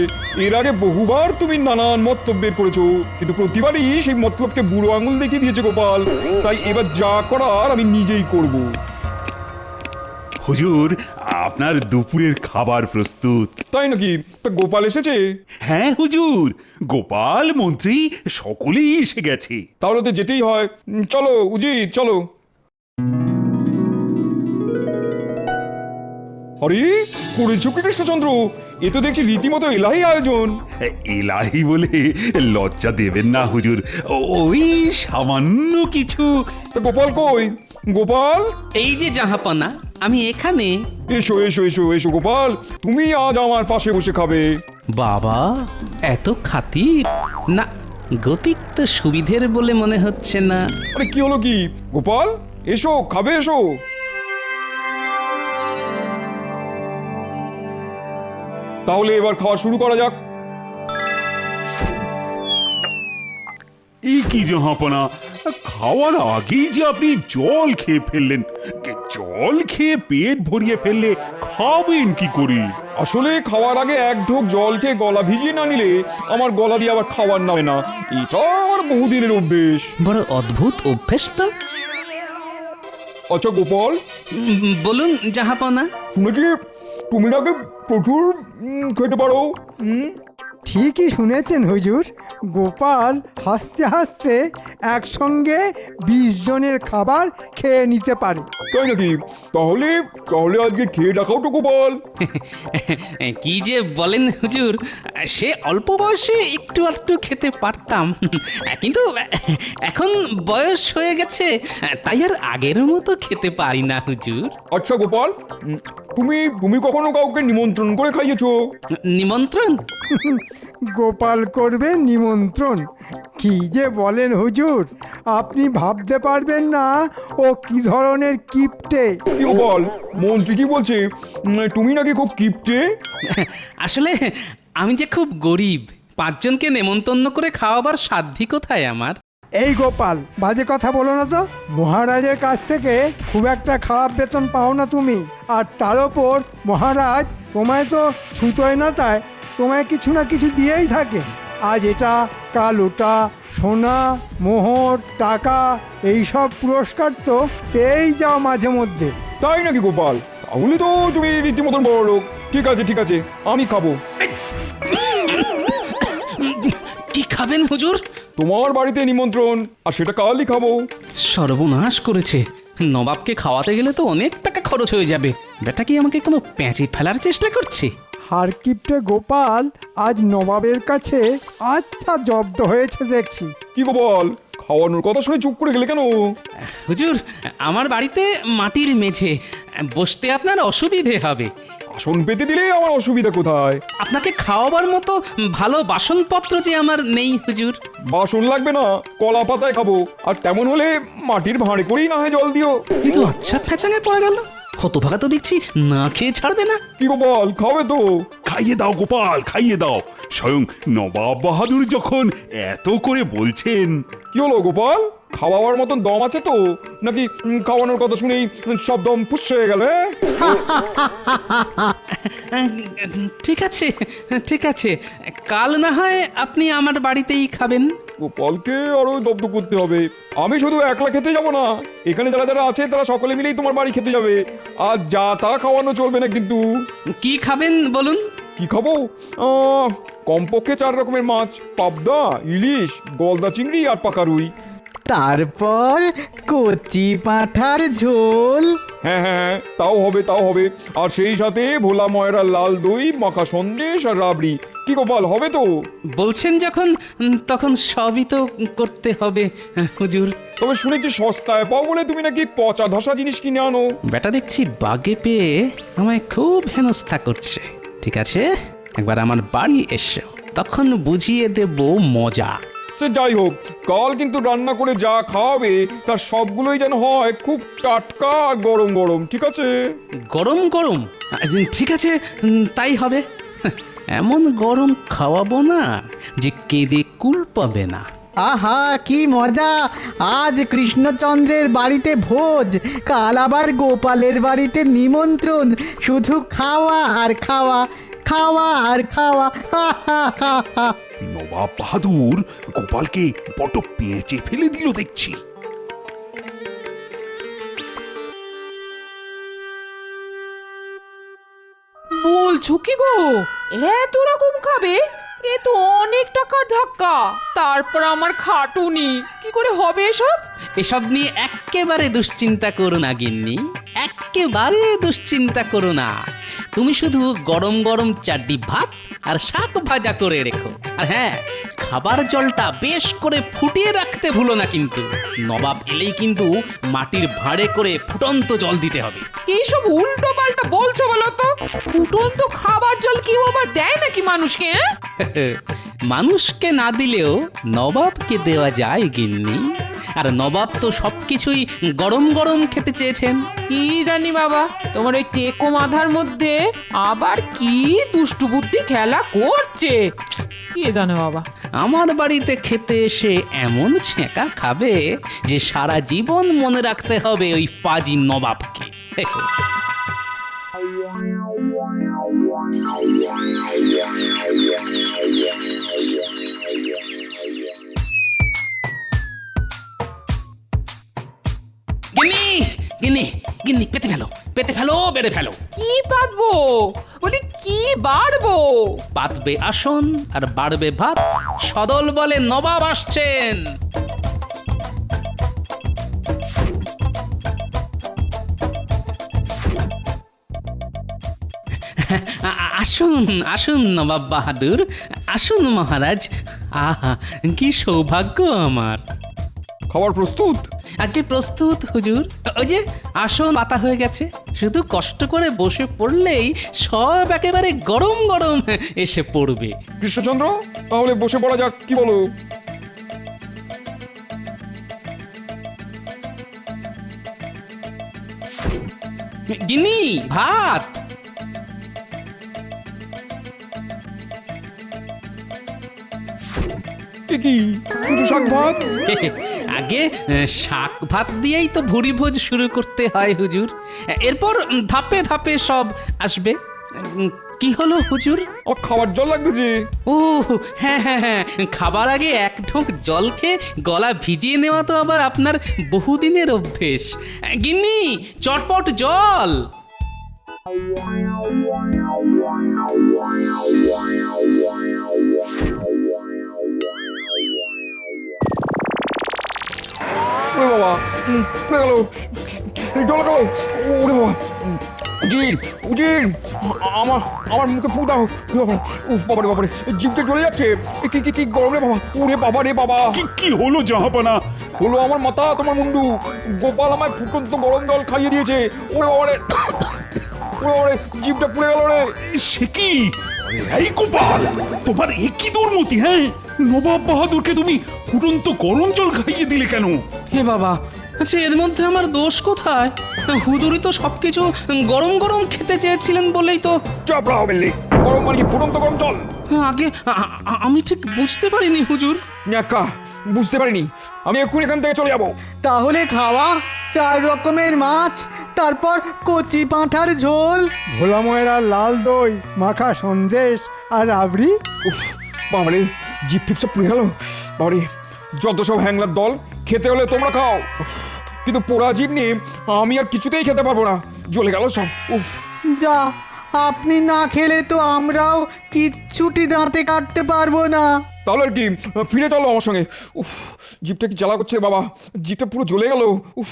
এর আগে বহুবার তুমি নানান মতলব বের করেছো, কিন্তু প্রতিবারই সেই মতলবকে বুড়ো আঙুল দেখিয়ে দিয়েছে গোপাল। তাই এবার যা করার আমি নিজেই করব। হুজুর, আপনার দুপুরের খাবার প্রস্তুত। তাই নাকি? তা গোপাল এসেছে? হ্যাঁ হুজুর, গোপাল, মন্ত্রী সকলেই এসে গেছে। তাহলে তো যেতেই হয়। চলো উজির, চলো। আরে করেছো কি কৃষ্ণচন্দ্র? এ তো দেখছি রীতিমতো এলাহি আয়োজন। এলাহি বলে লজ্জা দেবেন না হুজুর, ওই সামান্য কিছু। গোপাল কই? গোপাল, এই যে জাহাপনা, আমি এখানে। এসো এসো এসো এসো গোপাল, তুমি আজ আমার পাশে বসে খাবে। বাবা, এত খাতির না? গতিক তো সুবিধের বলে মনে হচ্ছে না। আরে কি হলো কি? গোপাল এসো, খাবে এসো। তাহলে এবার খাওয়া শুরু করা যাক। এই কি জাহাপনা, খাওয়ার আগেই যে আপনি জল খেয়ে ফেললেন। জল খেয়ে পেট ভরিয়ে ফেললে খাবেন কি করে? আসলে খাওয়ার আগে এক ঢোক জল খেয়ে গলা ভিজিয়ে না নিলে আমার গলা দিয়ে আবার খাবার নামে না। এটা আমার বহুদিনের অভ্যেস। বড় অদ্ভুত অভ্যেস তো। আচ্ছা গোপাল, বলুন জাহাপনা। শুনেছি তুমি নাকি প্রচুর খেতে পারো। ঠিকই শুনেছেন হুজুর, গোপাল হাসতে হাসতে একসঙ্গে 20 জনের খাবার খেয়ে নিতে পারে। তাই নাকি? তাহলে তাহলে আজকে খেয়ে দেখাও তো গোপাল। কি যে বলেন হুজুর, সে অল্প বয়সে একটু আধটু খেতে পারতাম, কিন্তু এখন বয়স হয়ে গেছে, তাই আর আগের মতো খেতে পারি না হুজুর। আচ্ছা গোপাল, তুমি তুমি কখনো কাউকে নিমন্ত্রণ করে খাইয়েছো? নিমন্ত্রণ? গোপাল করবে নিমন্ত্রণ? কি যে বলেন হুজুর, আপনি ভাবতে পারবেন না ও কি ধরনের কিপটে। কি গোপাল, মন্ত্রী কি বলছে? তুমি নাকি খুব কিপটে? আসলে আমি যে খুব গরিব, 5 জনকে নেমন্তন্ন করে খাওয়াবার সাধ্যি কোথায় আমার। এই গোপাল, বাজে কথা বলো না তো। মহারাজের কাছ থেকে খুব একটা খারাপ বেতন পাও না তুমি, আর তার ওপর মহারাজ তোমায় তো ছুতোয় না, তাই তোমায় কিছু না কিছু দিয়েই থাকে। আজ এটা, কাল ওটা, সোনা, মোহর, টাকা, এইসব পুরস্কার তো পেয়েই যাও মাঝে মধ্যে। তাই নাকি গোপাল? তাহলে তো তুমি রীতিমতন বড় লোক। ঠিক আছে ঠিক আছে, আমি খাবো। কি খাবেন হুজুর? তোমার বাড়িতে নিমন্ত্রণ, আর সেটা কালই খাবো। সর্বনাশ করেছে, নবাবকে খাওয়াতে গেলে তো অনেক টাকা খরচ হয়ে যাবে। বেটা কি আমাকে কোনো প্যাঁচে ফেলার চেষ্টা করছে? হারকিপটে গোপাল আজ নবাবের কাছে আচ্ছা জব্দ হয়েছে দেখছি। কি গোপাল, খাওয়ানোর কথা শুনে চুপ করে গেলে কেন? হুজুর, আমার বাড়িতে মাটির মেঝে, বসতে আপনার অসুবিধে হবে। আসন পেতে দিলে আমার অসুবিধা কোথায়? আপনাকে খাওয়াবার মতো ভালো বাসনপত্র যে আমার নেই হুজুর। বাসন লাগবে না, কলা পাতায় খাবো। আর তেমন হলে মাটির ভাঁড়ে করেই না হয় জল দিও। এই তো আচ্ছা ফ্যাচাঙে পড়ে গেল, হতভাগা তো দেখছি না খেয়ে ছাড়বে না। কি গোপাল, খাবে তো? খাইয়ে দাও গোপাল, খাইয়ে দাও। স্বয়ং নবাব বাহাদুর যখন এত করে বলছেন। কি হলো গোপাল, খাওয়াবার মতন দম আছে তো, নাকি খাওয়ানোর কথা শুনেই সব দম ফুস হয়ে গেল? ঠিক আছে ঠিক আছে, কাল না হয় আপনি আমার বাড়িতেই খাবেন। গোপালকে আরো দব্দ করতে হবে। আমি শুধু একলা খেতে যাব না, এখানে যারা যারা আছে তারা সকলে মিলেই তোমার বাড়ি খেতে যাবে। আর যা তা খাওয়ানো চলবে না কিন্তু। কি খাবেন বলুন? কি খাবো? কমপক্ষে 4 রকমের মাছ, পাবদা, ইলিশ, গলদা চিংড়ি আর পাকা রুই। তারপর কচি পাঁঠার ঝোল। হ্যাঁ হ্যাঁ, তাও হবে তাও হবে। আর সেই সাথে ভোলা ময়রার লাল দই, মাখা সন্দেশ আর রাবড়ি। কি গোপাল, হবে তো? বলছেন যখন, তখন সবই তো করতে হবে হুজুর। তবে শুনেছি সস্তায় পাও বলে তুমি নাকি পচা ধসা জিনিস কিনে আনো। বেটা দেখছি বাগে পেয়ে আমায় খুব হেনস্থা করছে। ঠিক আছে, একবার আমার বাড়ি এসো, তখন বুঝিয়ে দেব মজা। সে যাই হোক, কাল কিন্তু রান্না করে যা খাওয়াবে তার সবগুলোই যেন হয় খুব টাটকা আর গরম গরম। ঠিক আছে? গরম গরম? ঠিক আছে, তাই হবে। এমন গরম খাওয়াবো না যে কেঁদে কুল পাবে না। আহা কি মজা! আজ কৃষ্ণচন্দ্রের বাড়িতে ভোজ, কাল আবার গোপালের বাড়িতে নিমন্ত্রণ। শুধু খাওয়া আর খাওয়া, খাওয়া আর খাওয়া। নবাব বাহাদুর গোপালকে বড় পেঁচে ফেলে দিল দেখছি। বলছো কি গো, এত রকম খাবে? এ তো অনেক টাকার ধাক্কা। তারপর আমার খাটুনি, কি করে হবে এসব? এসব নিয়ে এক্কেবারে দুশ্চিন্তা করো না গিন্নি, এক্কেবারে দুশ্চিন্তা করো না। তুমি শুধু গরম গরম চারটি ভাত আর শাক ভাজা করে রেখো। আর হ্যাঁ, খাবার জলটা বেশ করে ফুটিয়ে রাখতে ভুলো না কিন্তু। নবাব এলেই কিন্তু মাটির ভাঁড়ে করে ফুটন্ত জল দিতে হবে। এইসব উল্টো পাল্টা বলছো বলো তো? ফুটন্ত খাবার জল কেউ আবার দেয় নাকি মানুষকে? মানুষকে না দিলেও নবাবকে দেওয়া যায় গিন্নি। আর নবাব তো সবকিছুই গরম গরম খেতে চেয়েছেন। কি জানি বাবা, তোমার ওই টেকো মাথার মধ্যে আবার কি দুষ্টু বুদ্ধি খেলা করছে, কে জানে বাবা। আমার বাড়িতে খেতে এসে এমন ছেঁকা খাবে যে সারা জীবন মনে রাখতে হবে ওই পাজি নবাবকে। গিন্নি গিন্নি গিন্নি পেতে ফেলো বেড়ে ফেলো। কি পাতবো? বলি কি বাড়বো? পাতবে আসন আর বাড়বে ভাত। সদল বলে নবাব আসছেন। আসুন আসুন নবাব বাহাদুর, আসুন মহারাজ। আহা কি সৌভাগ্য আমার। খাবার প্রস্তুত? আগে প্রস্তুত হুজুর। ওই যে আসন পাতা হয়ে গেছে, শুধু কষ্ট করে বসে পড়লেই সব একেবারে গরম গরম এসে পড়বে। কৃষ্ণচন্দ্র, তাহলে বসে পড়া যাক, কি বলো? গিন্নি ভাত। কি শুধু শাক ভাত? আগে শাক ভাত দিয়েই তো ভুরি ভোজ শুরু করতে হয় হুজুর, এরপর ধাপে ধাপে সব আসবে। কি হলো হুজুর? ও খাবার জল লাগবে যে। ও হ্যাঁ হ্যাঁ হ্যাঁ, খাবার আগে এক ঢোক জল খেয়ে গলা ভিজিয়ে নেওয়া তো আবার আপনার বহুদিনের অভ্যেস। গিন্নি চটপট জল। ওরে বাবা, পড়ে গেল, জল গেল। ওরে বাবা, উজির উজির, আমার আমার মুখে ফু দাও। বাবারে বাবারে, জিভটা জ্বলে যাচ্ছে। কি কি কি গরম রে বাবা। ওরে বাবা রে বাবা, কি হলো জাহাপানা? হলো আমার মাথা তোমার মুন্ডু। গোপাল আমায় ফুটন্ত গরম জল খাইয়ে দিয়েছে। ওরে বাবারে, ওরে বাবারে, জিভটা পুড়ে গেল রে। সে কি? এই গোপাল, তোমার কি দুর্মতি? হ্যাঁ, নবাব বাহাদুরকে তুমি ফুটন্ত গরম জল খাইয়ে দিলে কেন? হে বাবা, আচ্ছা এর মধ্যে আমার দোষ কোথায়? হুজুরই তো সবকিছু গরম গরম খেতে চেয়েছিলেন বলেই তো। চাপ রাও বেল্লি, গরম মানে কি ফুটন্ত গরম জল? আগে আমি ঠিক বুঝতে পারিনি হুজুর। একা বুঝতে পারিনি, আমি এক্ষুনি এখান থেকে চলে যাবো। তাহলে খাওয়া 4 রকমের মাছ, তারপর কচি পাঁঠার ঝোল, ভোলা ময়রার লাল দই, মাখা সন্দেশ আর রাবড়ি। বাবারে, জিপ টিপ সব পুড়ে গেল। বাবারে, যত সব হ্যাংলার দল, খেতে হলে তোমরা খাও, কিন্তু পোড়া জিভ নিয়ে আমি আর কিছুতেই খেতে পারবো না। জ্বলে গেল সব। উফ, যা, আপনি না খেলে তো আমরাও কিচ্ছুটি দাঁতে কাটতে পারবো না। তাহলে আর কি, ফিরে চলো আমার সঙ্গে। উফ, জিভটা কি জ্বালা করছে বাবা, জিভটা পুরো জ্বলে গেল। উফ,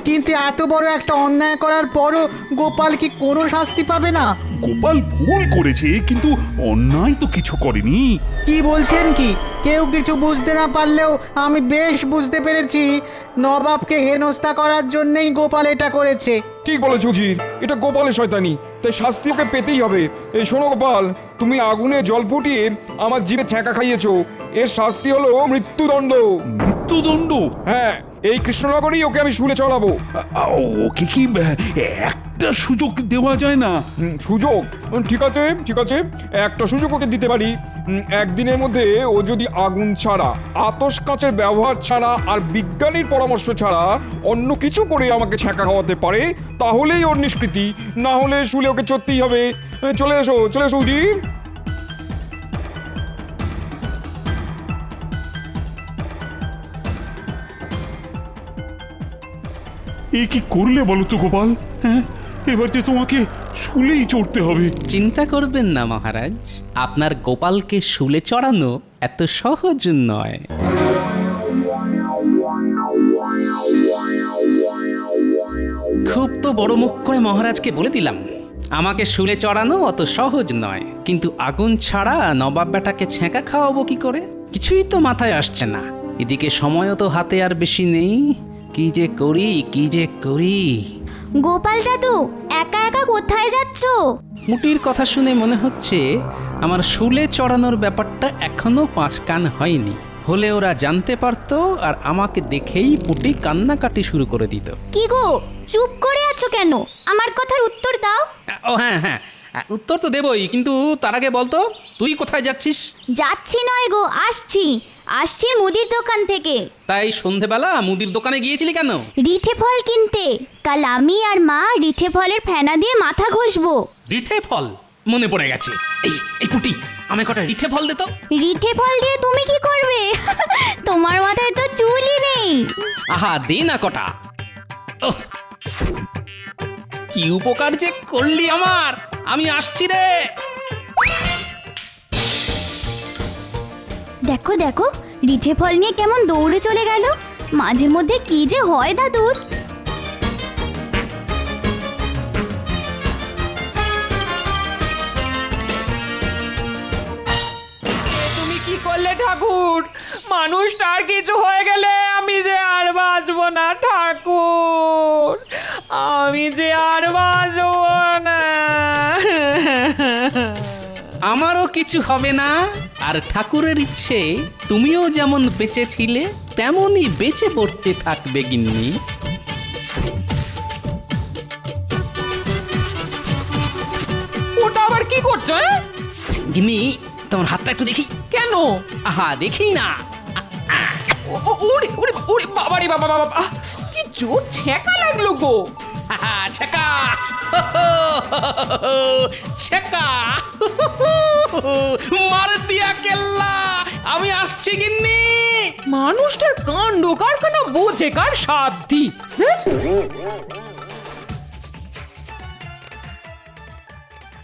কিন্তু এত বড় একটা অন্যায় করার পরও গোপাল কি কোনো শাস্তি পাবে না? গোপাল ভুল করেছে, কিন্তু অন্যায় তো কিছু করেনি। কি বলছেন কি? কেউ কিছু বুঝতে না পারলেও আমি বেশ বুঝতে পেরেছি নবাবকে হেনস্থা করার জন্যই গোপাল এটা করেছে। ঠিক বলেছ উজির, এটা গোপালের শয়তানি, তাই শাস্তি ওকে পেতেই হবে। এই শোনো গোপাল, তুমি আগুনে জল ফুটিয়ে আমার জিভে ছ্যাঁকা খাইয়েছো, এর শাস্তি হলো মৃত্যুদণ্ড। মৃত্যুদণ্ড? হ্যাঁ, এই কৃষ্ণনগরেই ওকে আমি শুলে চড়াবো। ওকে কি একটা সুযোগ দেওয়া যায় না? সুযোগ? ঠিক আছে ঠিক আছে, একটা সুযোগ ওকে দিতে পারি। একদিনের মধ্যে ও যদি আগুন ছাড়া, আতশ কাঁচের ব্যবহার ছাড়া আর বিজ্ঞানীর পরামর্শ ছাড়া অন্য কিছু করে আমাকে ছ্যাঁকা খাওয়াতে পারে, তাহলেই ওর নিষ্কৃতি, না হলে শুলে ওকে চড়তেই হবে। চলে এসো চলে এসো উজি। এ কি করলে বলো তো গোপাল? হ্যাঁ, এবার যে তোমাকে শুলেই চড়তে হবে। চিন্তা করবেন না মহারাজ, আপনার গোপালকে শুলে চড়ানো এত সহজ নয়। খুব তো বড় মুখ করে মহারাজকে বলে দিলাম, আমাকে শুলে চড়ানো অত সহজ নয়, কিন্তু আগুন ছাড়া নবাব বেটাকে ছ্যাঁকা খাওয়াবো কি করে? কিছুই তো মাথায় আসছে না। এদিকে সময়ও তো হাতে আর বেশি নেই। কি যে করি কি যে করি। গোপাল দাদু, একা একা কোথায় যাচ্ছো? মুটির কথা শুনে মনে হচ্ছে আমার শুলে চড়ানোর ব্যাপারটা এখনো 5 কান হয়নি। হলে ওরা জানতে পারতো আর আমাকে দেখেই পুটি কান্নাকাটি শুরু করে দিত। কি গো, চুপ করে আছো কেন? আমার কথার উত্তর দাও। ও হ্যাঁ হ্যাঁ, উত্তর তো দেবই, কিন্তু তার আগে বলতো তুই কোথায় যাচ্ছিস? যাচ্ছি নয় গো, আসছি মুদির দোকান থেকে। তাই সন্ধেবেলা মুদির দোকানে গিয়েছিলি কেন? রিঠে ফল কিনতে। কাল আমি আর মা রিঠে ফলের ফেনা দিয়ে মাথা ঘষবো। রিঠে ফল? মনে পড়ে গেছে। এই পুটি, আমি কটা রিঠে ফল দে তো। রিঠে ফল দিয়ে তুমি কি করবে? তোমার মাথায় তো চুলই নেই। আহা, দে না কটা। কি উপকার যে করলি আমার, আমি আসছি রে। দেখো দেখো রিঠে ফল নিয়ে কেমন দৌড়ে চলে গেল। মাঝে মধ্যে কি যে হয় দাদুর। তুমি কি করলে ঠাকুর? মানুষটার কিছু হয়ে গেলে আমি যে আর বাঁচবো না ঠাকুর, আমি যে আর বাঁচবো না। আমারও কিছু হবে না। আর ঠাকুরের ইচ্ছে তুমিও যেমন বেঁচে ছিলে তেমনই বেঁচে পড়তে থাকবে গিন্নি। ওটা আবার কি করছো? গিন্নি তোমার হাতটা একটু দেখি। কেন? আহা দেখি না। ওরে ওরে ওরে বাবারে বাবা বাবা, কি জোর ছেঁকা লাগলো গো। ছেকা ছেকা মার দিয়া কেল্লা, আমি আসছি গিন্নি। মানুষটার কাণ্ড কারখানা বোঝে কার সাধ্যি।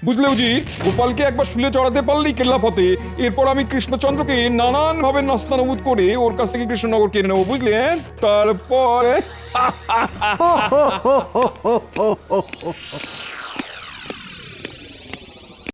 বুঝলে উজি, গোপালকে একবার শুলে চড়াতে পারলেই কেল্লা ফতে। এরপর আমি কৃষ্ণচন্দ্রকে নানান ভাবে নাস্তানাবুদ করে ওর কাছ থেকে কৃষ্ণনগর কিনে নেবো, বুঝলে? তারপরে